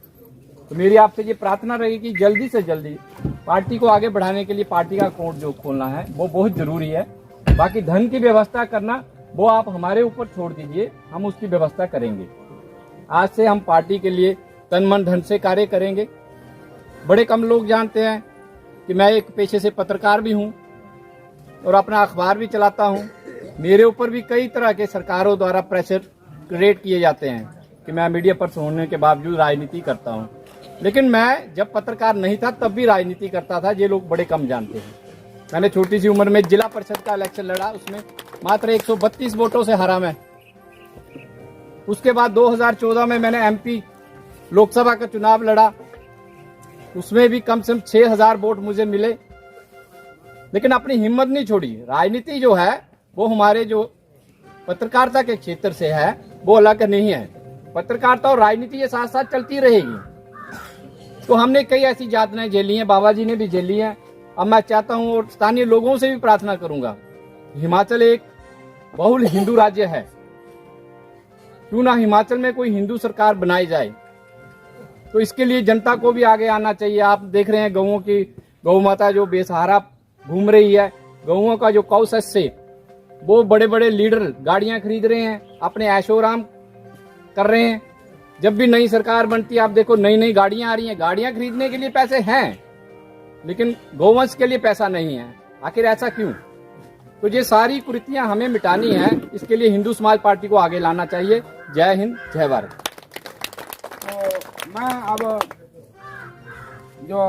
तो मेरी आपसे ये प्रार्थना रहेगी कि जल्दी से जल्दी पार्टी को आगे बढ़ाने के लिए पार्टी का अकाउंट जो खोलना है वो बहुत जरूरी है। बाकी धन की व्यवस्था करना वो आप हमारे ऊपर छोड़ दीजिए, हम उसकी व्यवस्था करेंगे। आज से हम पार्टी के लिए तन मन धन से कार्य करेंगे। बड़े कम लोग जानते हैं कि मैं एक पेशे से पत्रकार भी हूं और अपना अखबार भी चलाता हूं। मेरे ऊपर भी कई तरह के सरकारों द्वारा प्रेशर क्रिएट किए जाते हैं कि मैं मीडिया पर्सन होने के बावजूद राजनीति करता हूं, लेकिन मैं जब पत्रकार नहीं था तब भी राजनीति करता था। ये लोग बड़े कम जानते हैं। मैंने छोटी सी उम्र में जिला परिषद का इलेक्शन लड़ा, उसमें मात्र 132 वोटों से हारा मैं। उसके बाद 2014 में मैंने एमपी लोकसभा का चुनाव लड़ा, उसमें भी कम से कम 6000 वोट मुझे मिले, लेकिन अपनी हिम्मत नहीं छोड़ी। राजनीति जो है वो हमारे जो पत्रकारिता के क्षेत्र से है वो अलग नहीं है। पत्रकारिता और राजनीति ये साथ साथ चलती रहेगी। तो हमने कई ऐसी यातनाएं झेली हैं, बाबा जी ने भी झेली हैं। अब मैं चाहता हूं और स्थानीय लोगों से भी प्रार्थना करूंगा, हिमाचल एक बहुल हिंदू राज्य है, क्यों ना हिमाचल में कोई हिंदू सरकार बनाई जाए। तो इसके लिए जनता को भी आगे आना चाहिए। आप देख रहे हैं गौओं की, गौ माता जो बेसहारा घूम रही है, गौओं का जो कौशस से वो बड़े बड़े लीडर गाड़ियां खरीद रहे हैं, अपने ऐशोआराम कर रहे हैं। जब भी नई सरकार बनती है आप देखो नई नई गाड़ियां आ रही हैं। गाड़ियां खरीदने के लिए पैसे हैं लेकिन गौवंश के लिए पैसा नहीं है। आखिर ऐसा क्यों? तो ये सारी कुरीतियां हमें मिटानी है। इसके लिए हिंदू समाज पार्टी को आगे लाना चाहिए। जय हिंद, जय भारत। तो मैं अब जो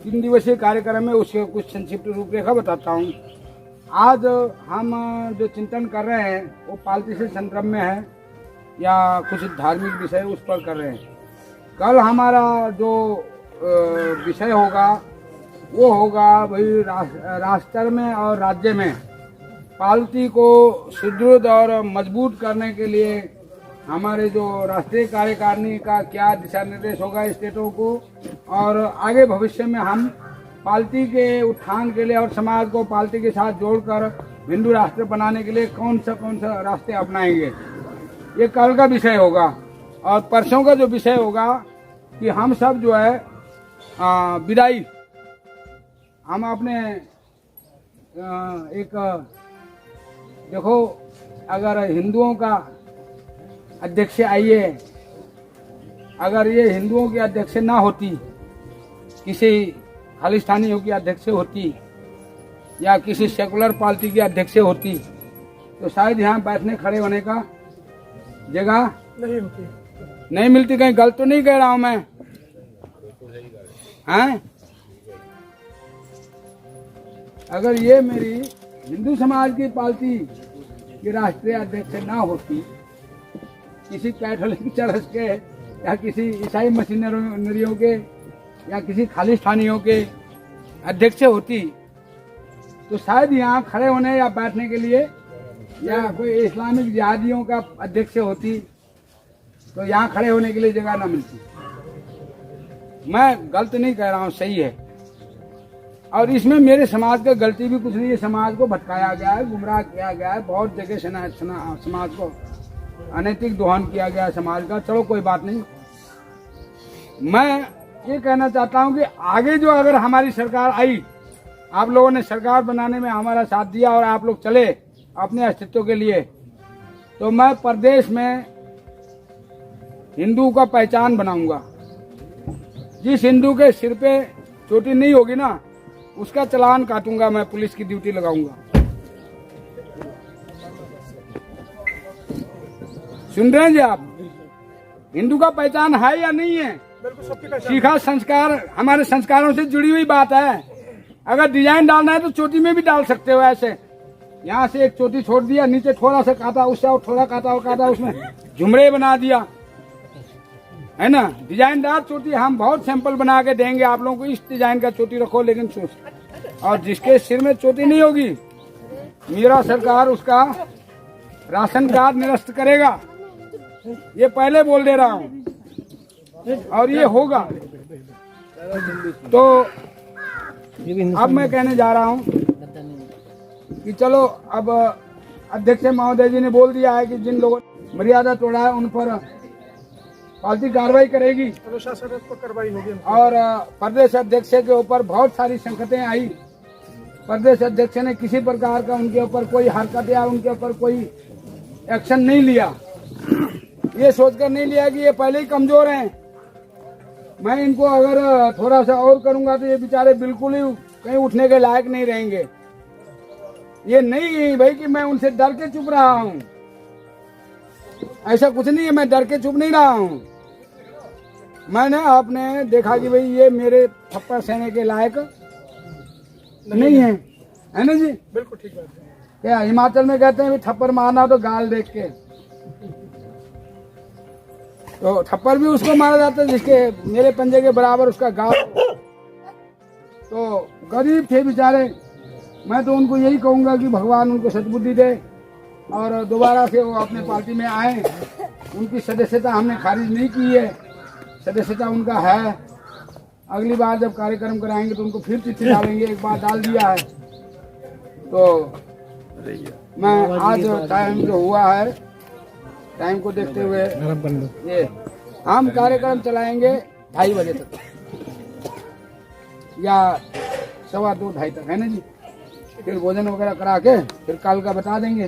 3 दिवसीय कार्यक्रम है उसके कुछ संक्षिप्त रूपरेखा बताता हूँ। आज हम जो चिंतन कर रहे हैं वो पालती से संदर्भ में है या कुछ धार्मिक विषय उस पर कर रहे हैं। कल हमारा जो विषय होगा वो होगा भाई राष्ट्र में और राज्य में पालती को सुदृढ़ और मजबूत करने के लिए हमारे जो राष्ट्रीय कार्यकारिणी का क्या दिशा निर्देश होगा स्टेटों को, और आगे भविष्य में हम पालती के उत्थान के लिए और समाज को पालती के साथ जोड़कर हिंदू राष्ट्र बनाने के लिए कौन सा रास्ते अपनाएंगे, ये कल का विषय होगा। और परसों का जो विषय होगा कि हम सब जो है विदाई, हम अपने एक देखो अगर हिंदुओं का अध्यक्ष आइए, अगर ये हिंदुओं की अध्यक्ष ना होती, किसी खालिस्तानियों की अध्यक्ष होती या किसी सेकुलर पार्टी की अध्यक्ष होती तो शायद यहाँ बैठने खड़े होने का जगह नहीं मिलती। कहीं गलत तो नहीं कह रहा हूं मैं, हैं? अगर ये मेरी हिंदू समाज की पार्टी की राष्ट्रीय अध्यक्ष ना होती, किसी कैथोलिक चर्च के या किसी ईसाई मशीनरियों के या किसी खालिस्तानियों के अध्यक्ष होती तो शायद यहाँ खड़े होने या बैठने के लिए, या कोई इस्लामिक जिहादियों का अध्यक्ष होती तो यहाँ खड़े होने के लिए जगह ना मिलती। मैं गलत नहीं कह रहा हूँ, सही है। और इसमें मेरे समाज का गलती भी कुछ नहीं है। समाज को भटकाया गया है, गुमराह किया गया है, बहुत जगह समाज को अनैतिक दोहन किया गया है समाज का। चलो कोई बात नहीं। मैं ये कहना चाहता हूँ कि आगे जो अगर हमारी सरकार आई, आप लोगों ने सरकार बनाने में हमारा साथ दिया और आप लोग चले अपने अस्तित्व के लिए, तो मैं प्रदेश में हिंदू का पहचान बनाऊंगा। जिस हिंदू के सिर पे चोटी नहीं होगी ना, उसका चालान काटूंगा, मैं पुलिस की ड्यूटी लगाऊंगा। सुन रहे हैं जी आप? हिंदू का पहचान है या नहीं है? सीखा संस्कार, हमारे संस्कारों से जुड़ी हुई बात है। अगर डिजाइन डालना है तो चोटी में भी डाल सकते हो। ऐसे यहाँ से एक चोटी छोड़ दिया, नीचे थोड़ा सा काटा, उससे और थोड़ा काटा और काटा, उसमें झुमरे बना दिया, है ना? डिजाइनदार चोटी हम बहुत सैंपल बना के देंगे आप लोगों को। इस डिजाइन का चोटी रखो, लेकिन और जिसके सिर में चोटी नहीं होगी, मेरा सरकार उसका राशन कार्ड निरस्त करेगा। ये पहले बोल दे रहा हूँ और ये होगा। तो अब मैं कहने जा रहा हूँ कि चलो, अब अध्यक्ष महोदय जी ने बोल दिया है कि जिन लोगों ने मर्यादा तोड़ा है उन पर पार्टी कार्रवाई करेगी, प्रशासन पर कार्रवाई होगी। और प्रदेश अध्यक्ष के ऊपर बहुत सारी संकटें आई। प्रदेश अध्यक्ष ने किसी प्रकार का उनके ऊपर कोई हरकत या उनके ऊपर कोई एक्शन नहीं लिया। ये सोचकर नहीं लिया कि ये पहले ही कमजोर हैं, मैं इनको अगर थोड़ा सा और करूंगा तो ये बेचारे बिल्कुल ही कहीं उठने के लायक नहीं रहेंगे। ये नहीं भाई कि मैं उनसे डर के चुप रहा हूँ, ऐसा कुछ नहीं है। मैं डर के चुप नहीं रहा हूँ। मैंने आपने देखा कि भाई ये मेरे थप्पड़ सहने के लायक नहीं है ना जी? बिल्कुल ठीक बात है। क्या हिमाचल में कहते हैं थप्पड़ मारना तो गाल देख के, तो थप्पड़ भी उसको मारा जाता है जिसके मेरे पंजे के बराबर उसका गाल। तो गरीब थे बेचारे, मैं तो उनको यही कहूंगा कि भगवान उनको सद्बुद्धि दे और दोबारा से वो अपने पार्टी में आए। उनकी सदस्यता हमने खारिज नहीं की है, सदस्यता उनका है। अगली बार जब कार्यक्रम कराएंगे तो उनको फिर चिट्ठी डालेंगे, एक बार डाल दिया है। तो मैं आज टाइम जो हुआ है, टाइम को देखते हुए ये हम कार्यक्रम चलाएंगे 2:30 बजे तक या 2:15 2:30 तक, है ना जी। फिर भोजन वगैरह करा के फिर कल का बता देंगे,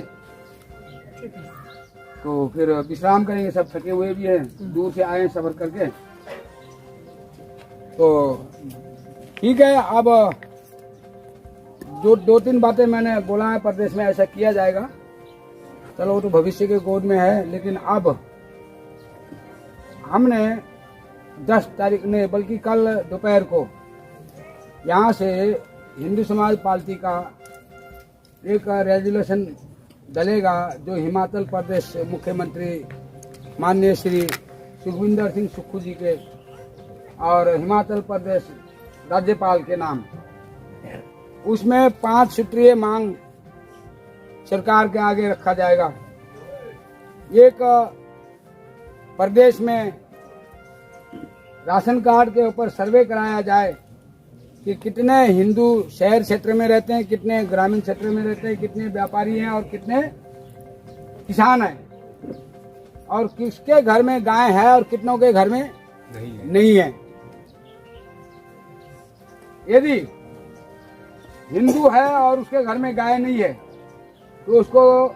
तो फिर विश्राम करेंगे। सब थके हुए भी हैं, दूर से आए हैं सफर करके। तो ठीक है, अब जो 2-3 बातें मैंने बोला है, प्रदेश में ऐसा किया जाएगा, चलो वो तो भविष्य के गोद में है। लेकिन अब हमने 10 तारीख ने, बल्कि कल दोपहर को यहाँ से हिंदू समाज पार्टी का एक रेजोल्यूशन डलेगा, जो हिमाचल प्रदेश मुख्यमंत्री माननीय श्री सुखविंदर सिंह सुक्खू जी के और हिमाचल प्रदेश राज्यपाल के नाम। उसमें 5 सूत्रीय मांग सरकार के आगे रखा जाएगा। एक, प्रदेश में राशन कार्ड के ऊपर सर्वे कराया जाए कि कितने हिंदू शहर क्षेत्र में रहते हैं, कितने ग्रामीण क्षेत्र में रहते हैं, कितने व्यापारी हैं और कितने किसान हैं, और किसके घर में गाय है और कितनों के घर में नहीं है। यदि हिंदू है और उसके घर में गाय नहीं है तो उसको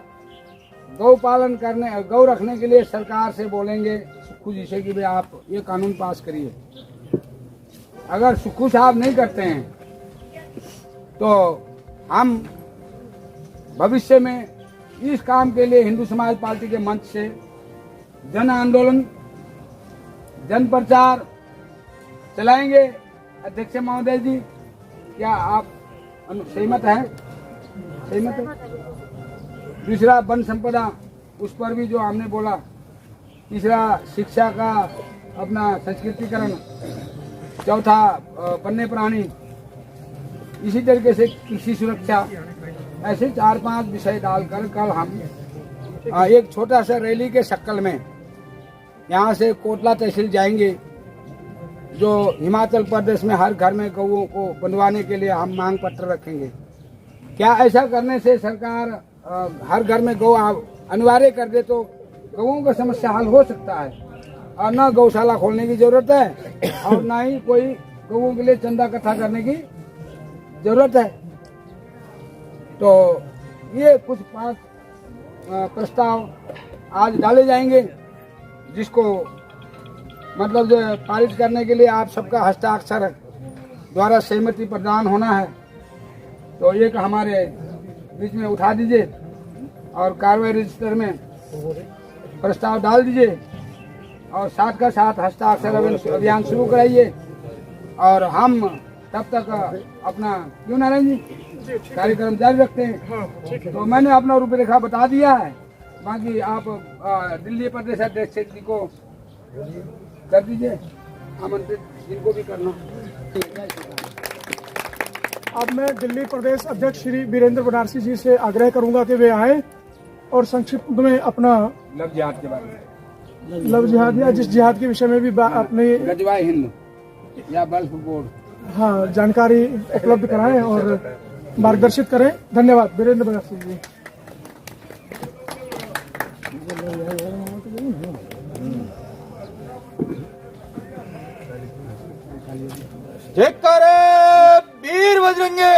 गौ पालन करने, गौ रखने के लिए सरकार से बोलेंगे सुक्खू जी से कि भाई आप ये कानून पास करिए। अगर सुक्खू साहब नहीं करते हैं तो हम भविष्य में इस काम के लिए हिंदू समाज पार्टी के मंच से जन आंदोलन, जन प्रचार चलाएंगे। अध्यक्ष महोदय जी, क्या आप सहमत हैं? सहमत है। दूसरा, वन संपदा, उस पर भी जो हमने बोला। तीसरा, शिक्षा का अपना संस्कृतिकरण। चौथा, वन्य प्राणी। इसी तरीके से कृषि सुरक्षा। ऐसे 4-5 विषय डालकर कल हम एक छोटा सा रैली के शक्ल में यहाँ से कोटला तहसील जाएंगे, जो हिमाचल प्रदेश में हर घर में गौओं को बंधवाने के लिए हम मांग पत्र रखेंगे। क्या ऐसा करने से सरकार हर घर में गौ अनिवार्य कर दे तो गौओं का समस्या हल हो सकता है, और न गौशाला खोलने की जरूरत है और न ही कोई गौओं के लिए चंदा इकट्ठा करने की जरूरत है। तो ये कुछ 5 प्रस्ताव आज डाले जाएंगे, जिसको मतलब जो पारित करने के लिए आप सबका हस्ताक्षर द्वारा सहमति प्रदान होना है। तो एक हमारे बीच में उठा दीजिए और कार्रवाई रजिस्टर में प्रस्ताव डाल दीजिए, और साथ का साथ हस्ताक्षर अभियान शुरू कराइए। और हम तब तक अपना, क्यों नारायण जी, कार्यक्रम जारी रखते हैं। तो मैंने अपना रूपरेखा बता दिया है, बाकी आप दिल्ली प्रदेश अध्यक्ष जी को कर दीजिए, आमंत्रित जिनको भी करना। अब मैं दिल्ली प्रदेश अध्यक्ष श्री वीरेंद्र बनारसी जी से आग्रह करूंगा कि वे आए और संक्षिप्त में अपना लव जिहाद के बारे में, लव जिहाद या जिस जिहाद के विषय में भी अपनी गजवाए हिंद या बल्फ बोर्ड, हाँ, जानकारी उपलब्ध कराएं और मार्गदर्शित करें। धन्यवाद वीरेंद्र बनारसी जी। जयकारे वीर बजरंगे,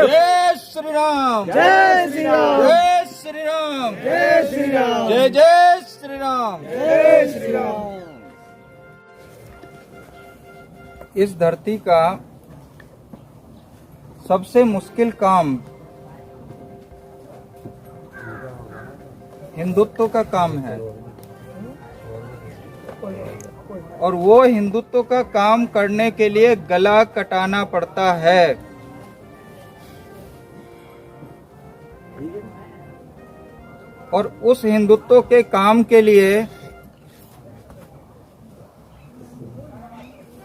जय श्री राम, जय श्री राम, जय श्री राम, जय श्री राम, जय जय श्री राम, जय श्री राम। इस धरती का सबसे मुश्किल काम हिंदुत्व का काम है, और वो हिंदुत्व का काम करने के लिए गला कटाना पड़ता है। और उस हिंदुत्व के काम के लिए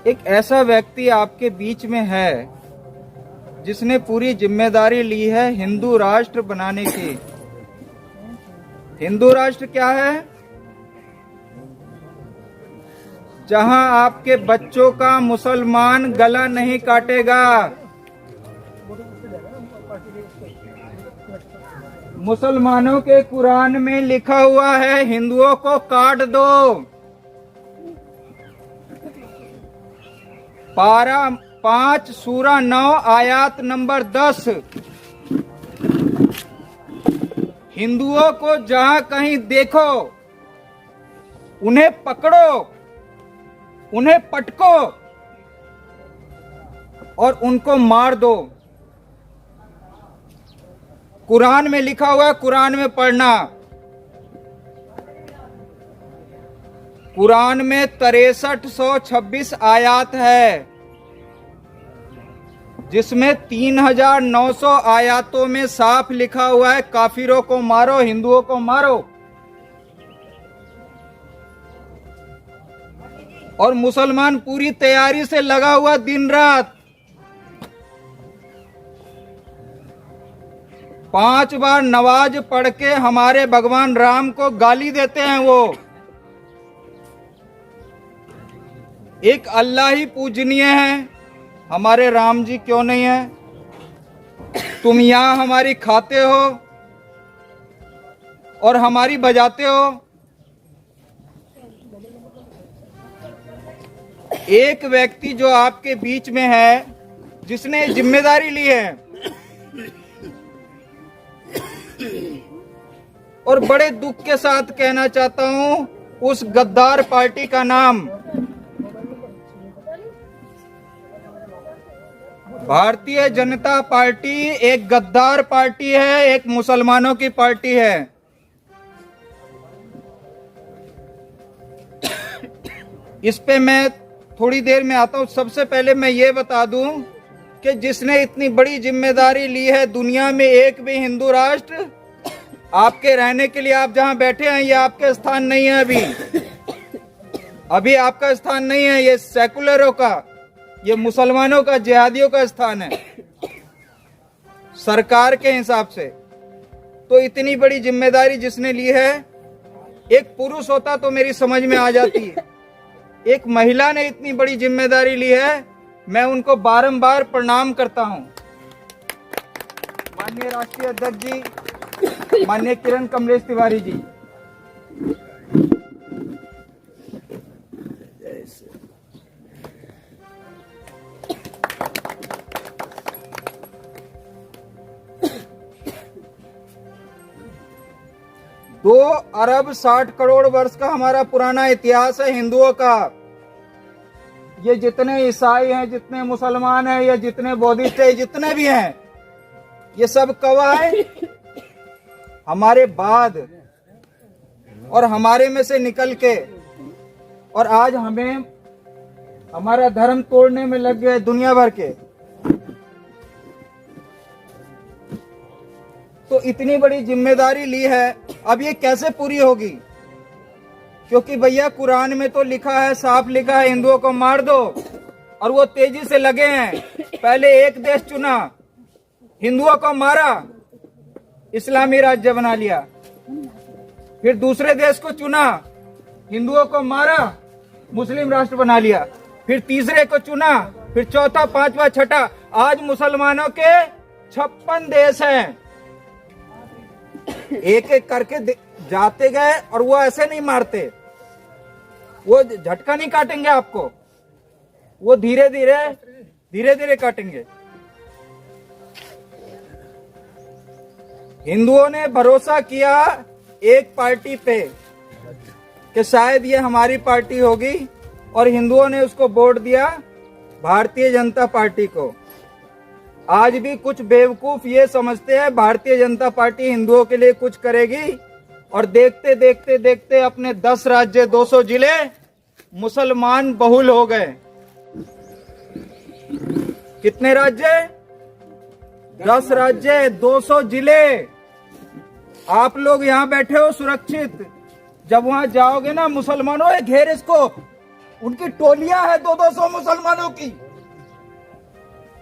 एक ऐसा व्यक्ति आपके बीच में है जिसने पूरी जिम्मेदारी ली है हिंदू राष्ट्र बनाने की। हिंदू राष्ट्र क्या है? जहां आपके बच्चों का मुसलमान गला नहीं काटेगा। मुसलमानों के कुरान में लिखा हुआ है हिंदुओं को काट दो। पारा 5 सूरा 9 आयत नंबर 10। हिंदुओं को जहां कहीं देखो उन्हें पकड़ो, उन्हें पटको और उनको मार दो। कुरान में लिखा हुआ है, कुरान में पढ़ना। कुरान में 6326 आयत है, जिसमें 3900 आयतों में साफ लिखा हुआ है काफिरों को मारो, हिंदुओं को मारो। और मुसलमान पूरी तैयारी से लगा हुआ दिन रात 5 बार नमाज पढ़ के हमारे भगवान राम को गाली देते हैं। वो एक अल्लाह ही पूजनीय है, हमारे राम जी क्यों नहीं है? तुम यहां हमारी खाते हो और हमारी बजाते हो। एक व्यक्ति जो आपके बीच में है, जिसने जिम्मेदारी ली है और बड़े दुख के साथ कहना चाहता हूं, उस गद्दार पार्टी का नाम भारतीय जनता पार्टी एक गद्दार पार्टी है, एक मुसलमानों की पार्टी है। इस पे मैं थोड़ी देर में आता हूं। सबसे पहले मैं ये बता दूं कि जिसने इतनी बड़ी जिम्मेदारी ली है, दुनिया में एक भी हिंदू राष्ट्र आपके रहने के लिए, आप जहां बैठे हैं ये आपके स्थान नहीं है। अभी आपका स्थान नहीं है, ये सेकुलरों का, ये मुसलमानों का, जिहादियों का स्थान है सरकार के हिसाब से। तो इतनी बड़ी जिम्मेदारी जिसने ली है, एक पुरुष होता तो मेरी समझ में आ जाती है, एक महिला ने इतनी बड़ी जिम्मेदारी ली है, मैं उनको बारंबार प्रणाम करता हूं। माननीय राष्ट्रीय अध्यक्ष जी, माननीय किरण कमलेश तिवारी जी, दो अरब 60 करोड़ वर्ष का हमारा पुराना इतिहास है हिंदुओं का। ये जितने ईसाई हैं, जितने मुसलमान हैं, या जितने बौद्धिस्ट हैं, जितने भी हैं, ये सब कवा है हमारे बाद और हमारे में से निकल के, और आज हमें हमारा धर्म तोड़ने में लग गए दुनिया भर के। तो इतनी बड़ी जिम्मेदारी ली है, अब ये कैसे पूरी होगी? क्योंकि भैया कुरान में तो लिखा है, साफ लिखा है, हिंदुओं को मार दो, और वो तेजी से लगे हैं। पहले एक देश चुना, हिंदुओं को मारा, इस्लामी राज्य बना लिया। फिर दूसरे देश को चुना, हिंदुओं को मारा, मुस्लिम राष्ट्र बना लिया। फिर तीसरे को चुना, फिर चौथा, पांचवा, छठा, आज मुसलमानों के 56 देश हैं। एक एक करके जाते गए, और वो ऐसे नहीं मारते, वो झटका नहीं काटेंगे आपको, वो धीरे धीरे काटेंगे। हिंदुओं ने भरोसा किया एक पार्टी पे कि शायद ये हमारी पार्टी होगी, और हिंदुओं ने उसको वोट दिया भारतीय जनता पार्टी को। आज भी कुछ बेवकूफ ये समझते हैं भारतीय जनता पार्टी हिंदुओं के लिए कुछ करेगी, और देखते देखते देखते अपने 10 राज्य 200 जिले मुसलमान बहुल हो गए। कितने राज्य? 10 राज्य 200 जिले। आप लोग यहाँ बैठे हो सुरक्षित, जब वहां जाओगे ना, मुसलमानों घेर इसको, उनकी टोलियां हैं 200 मुसलमानों की,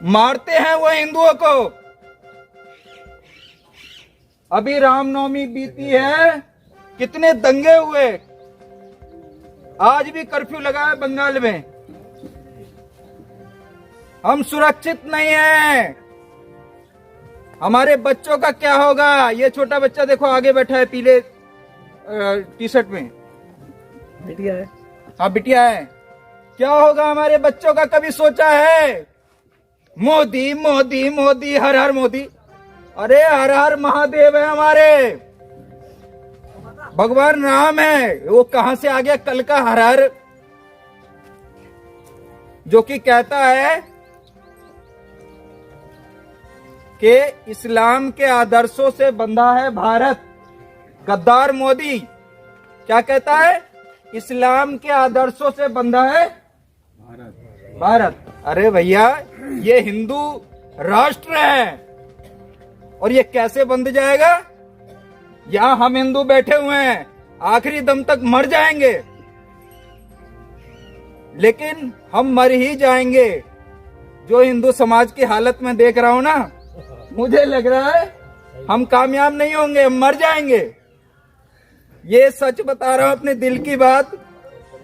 मारते हैं वो हिंदुओं को। अभी रामनवमी बीती है, कितने दंगे हुए, आज भी कर्फ्यू लगा है बंगाल में। हम सुरक्षित नहीं हैं। हमारे बच्चों का क्या होगा? ये छोटा बच्चा देखो आगे बैठा है पीले टी शर्ट में, बिटिया है। हाँ बिटिया है। क्या होगा हमारे बच्चों का, कभी सोचा है? मोदी मोदी मोदी, हर हर मोदी। अरे हर हर महादेव है हमारे, भगवान राम है। वो कहां से आ गया कल का हर हर, जो कि कहता है कि इस्लाम के आदर्शों से बंधा है भारत। गद्दार मोदी क्या कहता है? इस्लाम के आदर्शों से बंधा है भारत। अरे भैया, ये हिंदू राष्ट्र है और ये कैसे बंध जाएगा? यहां हम हिंदू बैठे हुए हैं, आखिरी दम तक मर जाएंगे, लेकिन हम मर ही जाएंगे। जो हिंदू समाज की हालत में देख रहा हूं ना, मुझे लग रहा है हम कामयाब नहीं होंगे, हम मर जाएंगे। ये सच बता रहा हूं, अपने दिल की बात।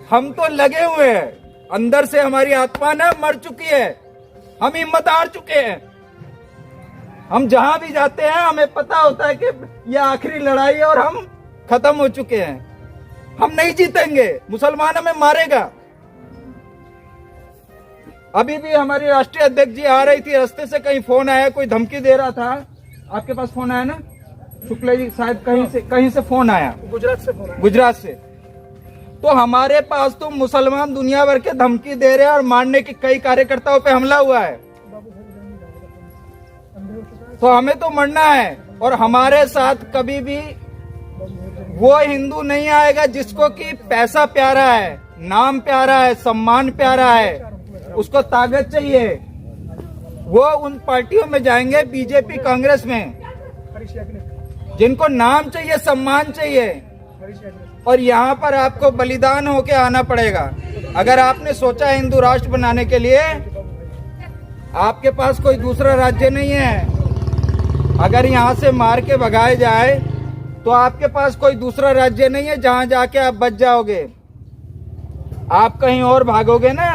हम तो लगे हुए हैं, अंदर से हमारी आत्मा ना मर चुकी है, हम हिम्मत हार चुके हैं। हम जहां भी जाते हैं हमें पता होता है कि यह आखिरी लड़ाई है और हम खत्म हो चुके हैं। हम नहीं जीतेंगे, मुसलमान हमें मारेगा। अभी भी हमारी राष्ट्रीय अध्यक्ष जी आ रही थी, रास्ते से कहीं फोन आया, कोई धमकी दे रहा था। आपके पास फोन आया ना शुक्ला जी? शायद कहीं से फोन आया, गुजरात से फोन आया। गुजरात से। तो हमारे पास तो मुसलमान दुनिया भर के धमकी दे रहे हैं और मारने के कई कार्यकर्ताओं पे हमला हुआ है। तो हमें तो मरना है, और हमारे साथ कभी भी वो हिंदू नहीं आएगा जिसको कि पैसा प्यारा है, नाम प्यारा है, सम्मान प्यारा है, उसको ताकत चाहिए। वो उन पार्टियों में जाएंगे, बीजेपी कांग्रेस में, जिनको नाम चाहिए, सम्मान चाहिए। और यहाँ पर आपको बलिदान होके आना पड़ेगा। अगर आपने सोचा हिंदू राष्ट्र बनाने के लिए, आपके पास कोई दूसरा राज्य नहीं है। अगर यहाँ से मार के भगाए जाए तो आपके पास कोई दूसरा राज्य नहीं है जहां जाके आप बच जाओगे। आप कहीं और भागोगे ना,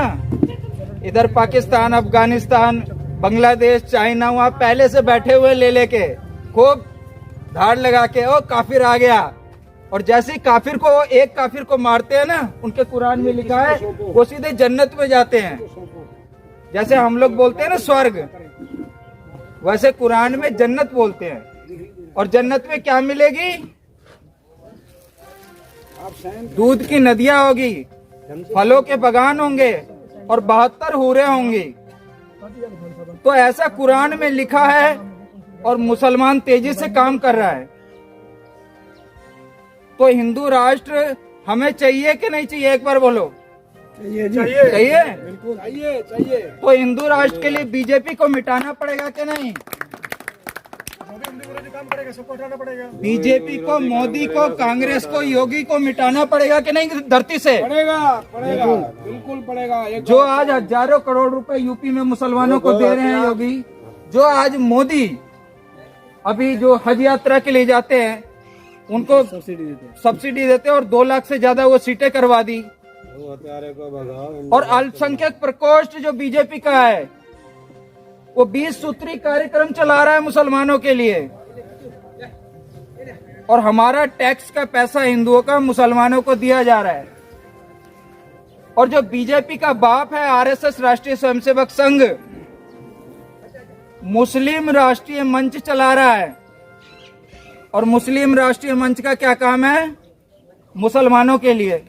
इधर पाकिस्तान, अफगानिस्तान, बांग्लादेश, चाइना, वहां पहले से बैठे हुए ले लेके खूब धाड़ लगा के, ओ काफिर आ गया। और जैसे ही काफिर को, एक काफिर को मारते हैं ना, उनके कुरान में लिखा है वो सीधे जन्नत में जाते हैं। जैसे हम लोग बोलते हैं ना स्वर्ग, वैसे कुरान में जन्नत बोलते हैं। और जन्नत में क्या मिलेगी? दूध की नदियां होगी, फलों के बागान होंगे और 72 हूरें होंगी। तो ऐसा कुरान में लिखा है और मुसलमान तेजी से काम कर रहा है। तो हिंदू राष्ट्र हमें चाहिए कि नहीं चाहिए? एक बार बोलो। चाहिए। बिल्कुल चाहिए। तो हिंदू राष्ट्र के लिए बीजेपी को मिटाना पड़ेगा कि नहीं? काम करेगा, सबको हटाना पड़ेगा। बीजेपी को, मोदी को, कांग्रेस को, योगी को मिटाना पड़ेगा कि नहीं धरती से? पड़ेगा, बिल्कुल पड़ेगा। जो आज हजारों करोड़ रुपए यूपी में मुसलमानों को दे रहे हैं योगी, जो आज मोदी अभी जो हज यात्रा के लिए जाते हैं उनको सब्सिडी देते हैं और 2 लाख से ज्यादा वो सीटें करवा दी। और अल्पसंख्यक प्रकोष्ठ जो बीजेपी का है वो 20 सूत्री कार्यक्रम चला रहा है मुसलमानों के लिए। और हमारा टैक्स का पैसा हिंदुओं का मुसलमानों को दिया जा रहा है। और जो बीजेपी का बाप है आरएसएस, राष्ट्रीय स्वयंसेवक संघ, मुस्लिम राष्ट्रीय मंच चला रहा है। और मुस्लिम राष्ट्रीय मंच का क्या काम है? मुसलमानों के लिए।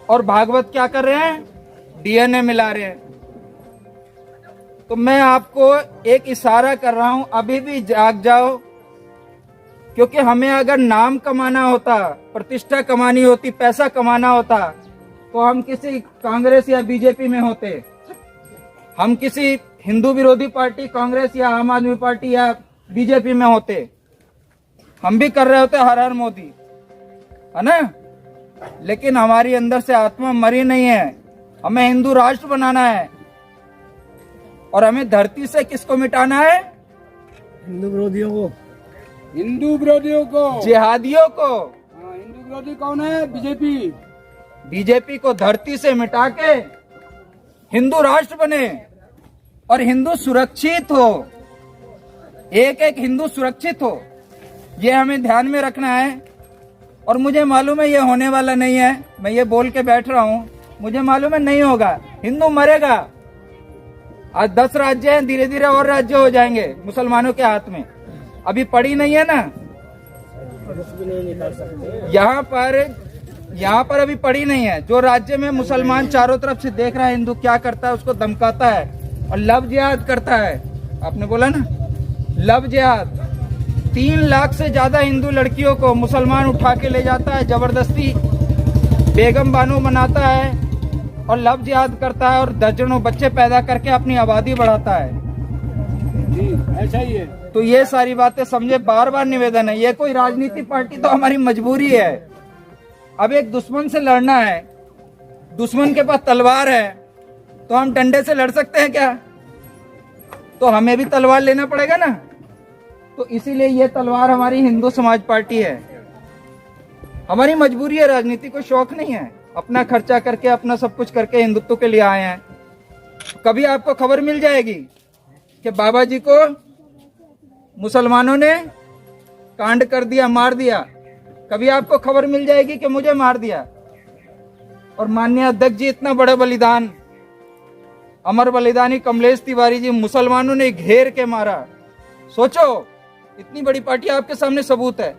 और भागवत क्या कर रहे हैं? डीएनए मिला रहे हैं। तो मैं आपको एक इशारा कर रहा हूं, अभी भी जाग जाओ। क्योंकि हमें अगर नाम कमाना होता, प्रतिष्ठा कमानी होती, पैसा कमाना होता, तो हम किसी कांग्रेस या बीजेपी में होते। हम किसी हिंदू विरोधी पार्टी, कांग्रेस या आम आदमी पार्टी या बीजेपी में होते। हम भी कर रहे होते हर हर मोदी, है ना। लेकिन हमारी अंदर से आत्मा मरी नहीं है। हमें हिंदू राष्ट्र बनाना है। और हमें धरती से किसको मिटाना है? हिंदू विरोधियों को, हिंदू विरोधियों को। जिहादियों को। हाँ, हिंदू विरोधी कौन है? बीजेपी। बीजेपी को धरती से मिटा के हिंदू राष्ट्र बने और हिंदू सुरक्षित हो, एक एक हिंदू सुरक्षित हो, ये हमें ध्यान में रखना है। और मुझे मालूम है ये होने वाला नहीं है, मैं ये बोल के बैठ रहा हूँ, मुझे मालूम है नहीं होगा, हिंदू मरेगा। आज 10 राज्य हैं, धीरे धीरे और राज्य हो जाएंगे मुसलमानों के हाथ में, अभी पड़ी नहीं है ना यहाँ पर अभी पड़ी नहीं है। जो राज्य में मुसलमान चारों तरफ से देख रहा है हिंदू क्या करता है, उसको धमकाता है और लव जिहाद करता है। आपने बोला ना लव जिहाद, 3 लाख से ज्यादा हिंदू लड़कियों को मुसलमान उठा के ले जाता है, जबरदस्ती बेगम बानो बनाता है और लव जिहाद करता है और दर्जनों बच्चे पैदा करके अपनी आबादी बढ़ाता है। जी ऐसा ही है। तो ये सारी बातें समझे, बार बार निवेदन है, ये कोई राजनीतिक पार्टी तो हमारी मजबूरी है। अब एक दुश्मन से लड़ना है, दुश्मन के पास तलवार है, तो हम डंडे से लड़ सकते हैं क्या? तो हमें भी तलवार लेना पड़ेगा ना। तो इसीलिए ये तलवार हमारी हिंदू समाज पार्टी है, हमारी मजबूरी है, राजनीति को शौक नहीं है। अपना खर्चा करके, अपना सब कुछ करके हिंदुत्व के लिए आए हैं। कभी आपको खबर मिल जाएगी कि बाबा जी को मुसलमानों ने कांड कर दिया, मार दिया। कभी आपको खबर मिल जाएगी कि मुझे मार दिया। और माननीय अध्यक्ष जी, इतना बड़ा बलिदान, अमर बलिदानी कमलेश तिवारी जी मुसलमानों ने घेर के मारा। सोचो, इतनी बड़ी पार्टी आपके सामने सबूत है।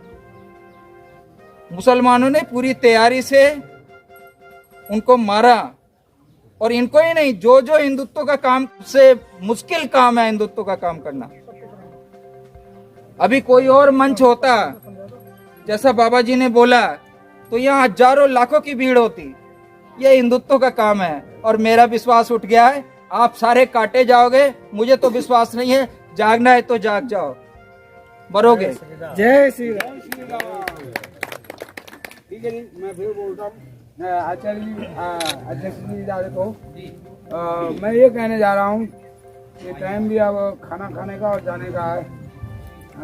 मुसलमानों ने पूरी तैयारी से उनको मारा। और इनको ही नहीं, जो जो हिंदुत्व का काम से मुश्किल काम है हिंदुत्व का काम करना। अभी कोई और मंच होता, जैसा बाबा जी ने बोला, तो यहाँ हजारों लाखों की भीड़ होती। ये हिंदुत्व का काम है और मेरा विश्वास उठ गया है। आप सारे काटे जाओगे, मुझे तो विश्वास नहीं है। जागना है तो जाग जाओ, मरोगे। जय श्री राम। ठीक है जी, मैं फिर बोलता हूँ आचार्य जी, अध्यक्ष जी इजाजत हो। मैं ये कहने जा रहा हूँ कि टाइम भी अब खाना खाने का और जाने का है।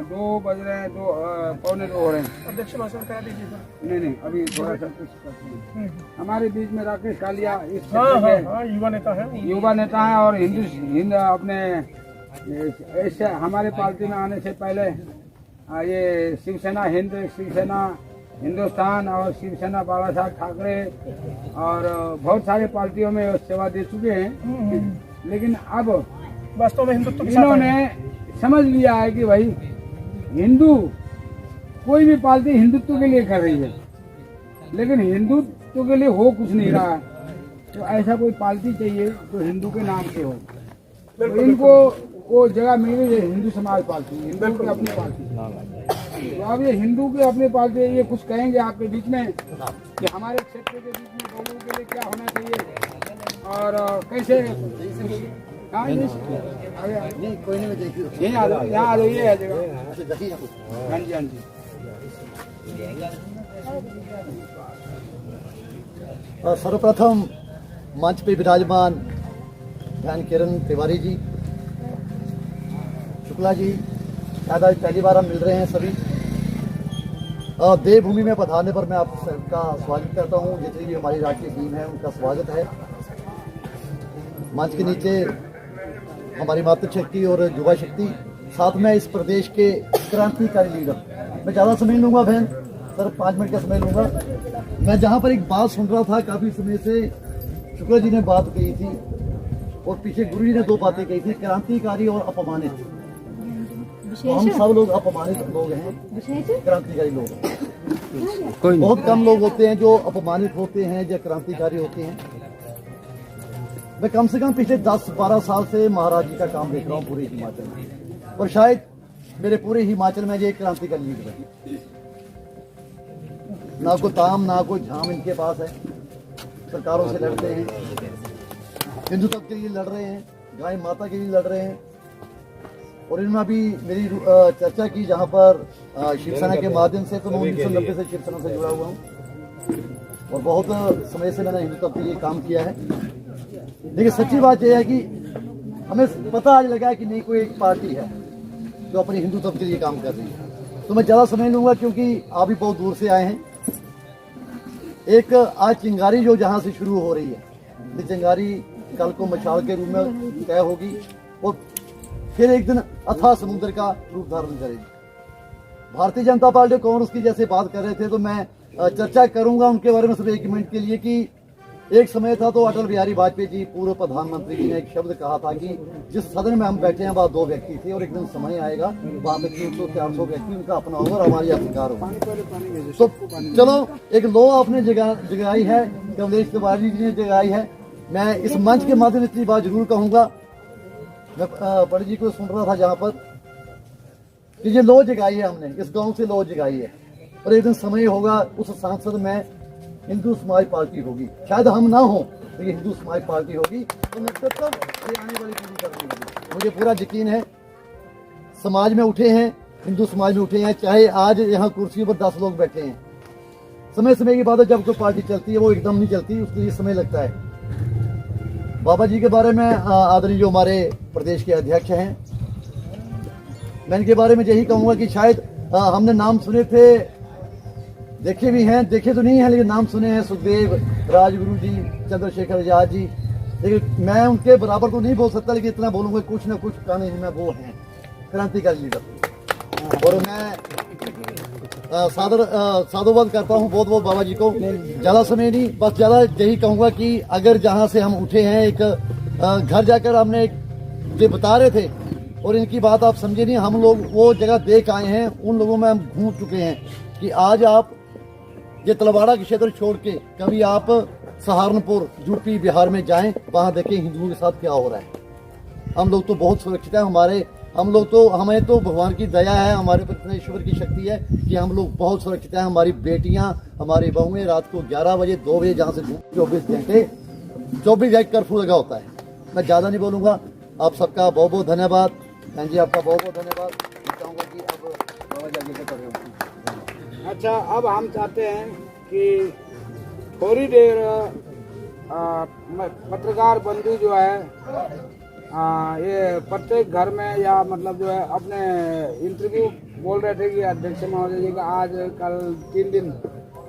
2 बज रहे हैं, 2:45 हो रहे हैं। अध्यक्ष भाषण करा दीजिए सर। नहीं, अभी थोड़ा सा कुछ करते हैं। हमारे बीच में राकेश कालिया इस युवा नेता है, युवा नेता है और हिंद अपने ऐसे हमारे पार्टी में आने से पहले ये शिवसेना हिंद, शिवसेना हिंदुस्तान और शिवसेना बाला साहब ठाकरे और बहुत सारे पार्टियों में सेवा दे चुके हैं। लेकिन अब वास्तव में हिंदुत्व इन्होंने समझ लिया है कि भाई हिंदू, कोई भी पार्टी हिंदुत्व के लिए कर रही है, लेकिन हिंदुत्व के लिए हो कुछ नहीं रहा है। तो ऐसा कोई पार्टी चाहिए जो हिंदू के नाम से हो। तो इनको वो जगह मिल गई है हिंदू समाज पार्टी, हिंदू की अपनी पार्टी। तो अब ये हिंदू की अपनी पार्टी, ये कुछ कहेंगे आपके बीच में कि हमारे क्षेत्र के बीच में लोगों के लिए क्या होना चाहिए और कैसे। नहीं, कोई नहीं, देखिए यहीं आ जाओ, यहाँ आ जाइए, आ जाएगा। हाँ जी, हाँ जी। सर्वप्रथम मंच पे विराजमान ध्यान किरण तिवारी जी, शुक्ला जी, शायद आज पहली बार हम मिल रहे हैं सभी। देवभूमि में पधारने पर मैं आप सबका स्वागत करता हूं। जितनी भी हमारी राष्ट्रीय टीम है उनका स्वागत है। मंच के नीचे हमारी मातृशक्ति और युवा शक्ति, साथ में इस प्रदेश के क्रांतिकारी लीडर। मैं ज़्यादा समय नहीं लूँगा बहन, सिर्फ 5 मिनट का समय लूँगा। मैं जहाँ पर एक बात सुन रहा था काफ़ी समय से, शुक्ला जी ने बात कही थी और पीछे गुरु जी ने 2 बातें कही थी, क्रांतिकारी और अपमानित। हम सब लोग अपमानित लोग हैं, क्रांतिकारी लोग हैं। बहुत कम लोग होते हैं जो अपमानित होते हैं या क्रांतिकारी होते हैं। मैं कम से कम पिछले 10-12 साल से महाराज जी का काम देख रहा हूँ पूरे हिमाचल में, और शायद मेरे पूरे हिमाचल में ये क्रांतिकारी लीडर है। ना कोई ताम ना कोई झाम इनके पास है। सरकारों से लड़ते हैं, हिंदुत्व के लिए लड़ रहे हैं, गाय माता के लिए लड़ रहे हैं। और इन्होंने अभी मेरी चर्चा की जहाँ पर शिवसेना के माध्यम से, तो मैं 1990 से शिवसेना से जुड़ा हुआ हूँ और बहुत समय से मैंने हिंदुत्व के लिए काम किया है। लेकिन सच्ची बात यह है कि हमें पता आज लगा कि नहीं कोई एक पार्टी है जो अपने हिंदुत्व के लिए काम कर रही है। तो मैं ज़्यादा समय लूँगा क्योंकि आप भी बहुत दूर से आए हैं। एक आज चिंगारी जो जहाँ से शुरू हो रही है, ये चिंगारी कल को मशाल के रूप में तय होगी और फिर एक दिन अथाह समुद्र का रूप धारण करेगी। भारतीय जनता पार्टी और कांग्रेस की जैसे बात कर रहे थे, तो मैं चर्चा करूंगा उनके बारे में सिर्फ 1 मिनट के लिए कि एक समय था तो अटल बिहारी वाजपेयी जी पूर्व प्रधानमंत्री जी ने एक शब्द कहा था कि जिस सदन में हम बैठे हैं वहाँ 2 व्यक्ति थे और एक दिन समय आएगा वहाँ पे 300-400 व्यक्ति उनका अपना होगा और हमारी अधिकार होगा। तो चलो एक लो आपने जगाई है, कमलेश तिवारी जी ने जगाई है। मैं इस मंच के माध्यम से इतनी बात जरूर कहूंगा, मैं बड़ी जी को सुन रहा था जहाँ पर कि ये लो जगाई है, हमने इस गाँव से लो जगाई है और एक दिन समय होगा उस सांसद में हिंदू समाज पार्टी होगी। शायद हम ना हो तो ये हिंदू समाज पार्टी होगी तो नेतृत्व ये आने वाली पीढ़ी करनी होगी। मुझे पूरा यकीन है समाज में उठे हैं, हिंदू समाज में उठे हैं, चाहे आज यहाँ कुर्सियों पर 10 लोग बैठे हैं। समय समय की बात है, जब कोई पार्टी चलती है वो एकदम नहीं चलती, उसके लिए समय लगता है। बाबा जी के बारे में आदरणीय जो हमारे प्रदेश के अध्यक्ष हैं, मैं इनके बारे में यही कहूँगा कि शायद हमने नाम सुने थे, देखे भी हैं, देखे तो नहीं है लेकिन नाम सुने हैं, सुखदेव राजगुरु जी, चंद्रशेखर आजाद जी। लेकिन मैं उनके बराबर तो नहीं बोल सकता, लेकिन इतना बोलूंगा कुछ ना कुछ कहने में वो हैं क्रांतिकारी लीडर। और मैं साधुवाद करता हूँ बहुत बहुत बाबा जी को। ज़्यादा समय नहीं, बस ज़्यादा यही कहूँगा कि अगर जहाँ से हम उठे हैं, एक घर जाकर हमने ये बता रहे थे और इनकी बात आप समझे नहीं, हम लोग वो जगह देख आए हैं, उन लोगों में हम घूम चुके हैं कि आज आप ये तलवाड़ा के क्षेत्र छोड़ के कभी आप सहारनपुर, यूपी, बिहार में जाएं, वहां देखें हिंदुओं के साथ क्या हो रहा है। हम लोग तो बहुत सुरक्षित हैं, हमें तो भगवान की दया है, हमारे पर इतना ईश्वर की शक्ति है कि हम लोग बहुत सुरक्षित हैं। हमारी बेटियां, हमारी बहुएं रात को 11 बजे 2 बजे जहाँ से 24 घंटे कर्फ्यू लगा होता है। मैं ज़्यादा नहीं बोलूँगा। आप सबका बहुत बहुत धन्यवाद। बहन जी आपका बहुत बहुत धन्यवाद। चाहूँगा कि अब बाबा जी आगे से कर रहे हो। अच्छा, अब हम चाहते हैं कि थोड़ी देर पत्रकार बंधु जो है ये प्रत्येक घर में या मतलब जो है अपने इंटरव्यू बोल रहे थे कि अध्यक्ष महोदय जी का आज कल 3 दिन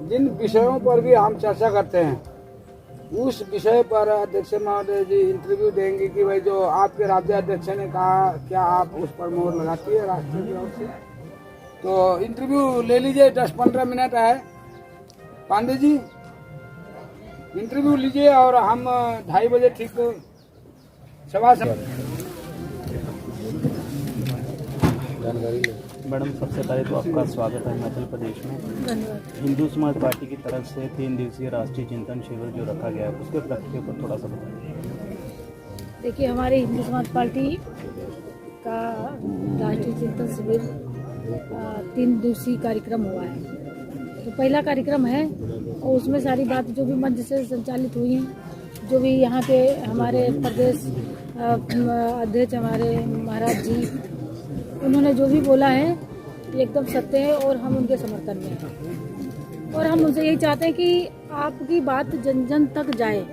जिन विषयों पर भी हम चर्चा करते हैं उस विषय पर अध्यक्ष महोदय जी इंटरव्यू देंगे कि भाई जो आपके राज्य अध्यक्ष ने कहा क्या आप उस पर मोहर लगाती है राष्ट्रीय की ओर से। तो इंटरव्यू ले लीजिए, 10-15 मिनट है। पांडे जी इंटरव्यू लीजिए और हम 2:30 बजे ठीक सभा से। मैडम, सबसे पहले तो आपका स्वागत है हिमाचल प्रदेश में। हिंदू समाज पार्टी की तरफ से 3 दिवसीय राष्ट्रीय चिंतन शिविर जो रखा गया है उसके प्रक्रिया पर थोड़ा सा बताइए। देखिए, हमारे हिंदू समाज पार्टी का राष्ट्रीय चिंतन शिविर 3 दिवसीय कार्यक्रम हुआ है। तो पहला कार्यक्रम है और उसमें सारी बात जो भी मंच से संचालित हुई हैं, जो भी यहाँ के हमारे प्रदेश अध्यक्ष हमारे महाराज जी, उन्होंने जो भी बोला है एकदम सत्य है और हम उनके समर्थन में हैं। और हम उनसे यही चाहते हैं कि आपकी बात जन जन तक जाए।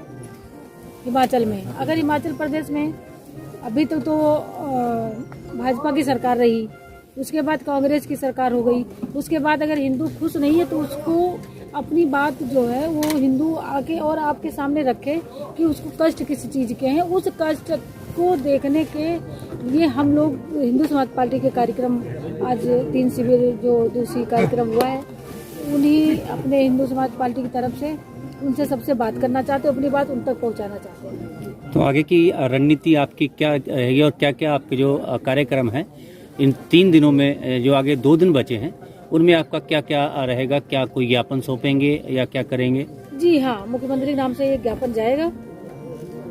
हिमाचल में, अगर हिमाचल प्रदेश में अभी तक तो भाजपा की सरकार रही, उसके बाद कांग्रेस की सरकार हो गई, उसके बाद अगर हिंदू खुश नहीं है तो उसको अपनी बात जो है वो हिंदू आके और आपके सामने रखे कि उसको कष्ट किसी चीज़ के हैं, उस कष्ट को देखने के लिए हम लोग हिंदू समाज पार्टी के कार्यक्रम आज 3 शिविर जो दूसरी कार्यक्रम हुआ है, उन्हीं अपने हिंदू समाज पार्टी की तरफ से उनसे सबसे बात करना चाहते हैं, अपनी बात उन तक पहुंचाना चाहते हैं। तो आगे की रणनीति आपकी क्या रहेगी और क्या क्या आपके जो कार्यक्रम है इन 3 दिनों में, जो आगे 2 दिन बचे हैं, उनमें आपका क्या क्या रहेगा? क्या कोई ज्ञापन सौंपेंगे या क्या करेंगे? जी हाँ, मुख्यमंत्री के नाम से ये ज्ञापन जाएगा,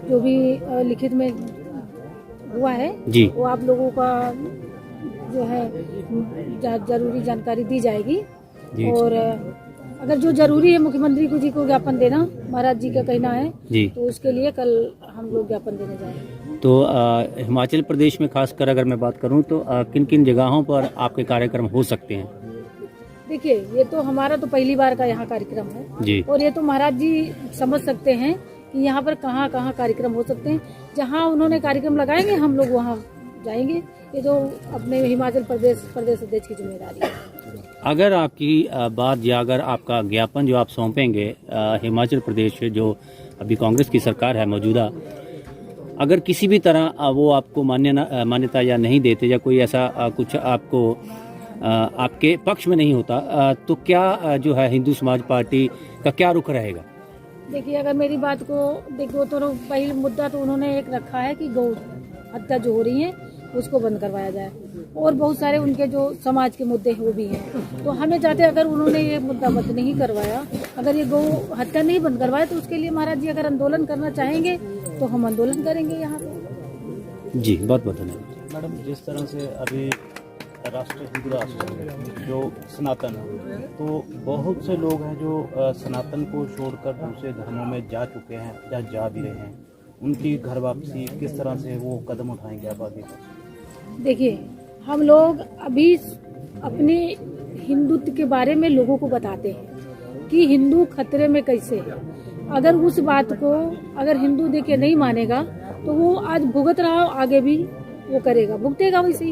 जो भी लिखित में हुआ है जी, वो आप लोगों का जो है जरूरी जानकारी दी जाएगी। और अगर जो जरूरी है मुख्यमंत्री जी को ज्ञापन देना, महाराज जी का कहना है जी, तो उसके लिए कल हम लोग ज्ञापन देने जाएंगे। तो हिमाचल प्रदेश में खासकर अगर मैं बात करूं तो किन किन जगहों पर आपके कार्यक्रम हो सकते हैं? देखिए, ये तो हमारा तो पहली बार का यहाँ कार्यक्रम है जी, और ये तो महाराज जी समझ सकते हैं कि यहाँ पर कहाँ कहाँ कार्यक्रम हो सकते हैं। जहाँ उन्होंने कार्यक्रम लगाएंगे हम लोग वहाँ जाएंगे। ये जो अपने हिमाचल प्रदेश अध्यक्ष की जिम्मेदारी है। अगर आपकी बात या अगर आपका ज्ञापन जो आप सौंपेंगे हिमाचल प्रदेश जो अभी कांग्रेस की सरकार है मौजूदा, अगर किसी भी तरह वो आपको मान्यता या नहीं देते या कोई ऐसा कुछ आपको आपके पक्ष में नहीं होता, तो क्या जो है हिंदू समाज पार्टी का क्या रुख रहेगा? देखिए, अगर मेरी बात को देखो तो पहले मुद्दा तो उन्होंने एक रखा है कि गौ हत्या जो हो रही है उसको बंद करवाया जाए, और बहुत सारे उनके जो समाज के मुद्दे हैं वो भी हैं। तो हमें चाहते अगर उन्होंने ये मुद्दा बंद नहीं करवाया, अगर ये गौ हत्या नहीं बंद करवाया, तो उसके लिए महाराज जी अगर आंदोलन करना चाहेंगे तो हम आंदोलन करेंगे यहाँ पे। जी, बहुत बहुत धन्यवाद। मैडम, जिस तरह से अभी हिंदू राष्ट्र जो सनातन है, तो बहुत से लोग हैं जो सनातन को छोड़कर दूसरे धर्मों में जा चुके हैं या जा भी रहे हैं, उनकी घर वापसी किस तरह से वो कदम उठाएंगे आप आगे? देखिए, हम लोग अभी अपने हिंदुत्व के बारे में लोगों को बताते हैं कि हिंदू खतरे में कैसे है। अगर उस बात को अगर हिंदू देखे नहीं मानेगा तो वो आज भुगत रहा हो, आगे भी वो करेगा, भुगतेगा वैसे ही।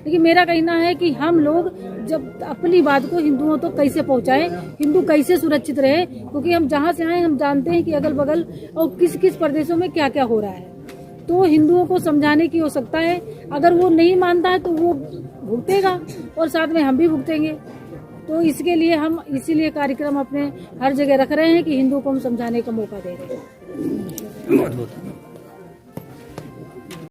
लेकिन मेरा कहना है कि हम लोग जब अपनी बात को हिंदुओं तक कैसे पहुंचाएं, हिंदू कैसे सुरक्षित रहे, क्योंकि हम जहां से आए हम जानते हैं कि अगल बगल और किस किस प्रदेशों में क्या क्या हो रहा है। तो हिंदुओं को समझाने की आवश्यकता है। अगर वो नहीं मानता है तो वो भुगतेगा और साथ में हम भी भुगतेंगे। तो इसके लिए हम इसीलिए कार्यक्रम अपने हर जगह रख रहे हैं कि हिंदुओं को हम समझाने का मौका दे रहे हैं।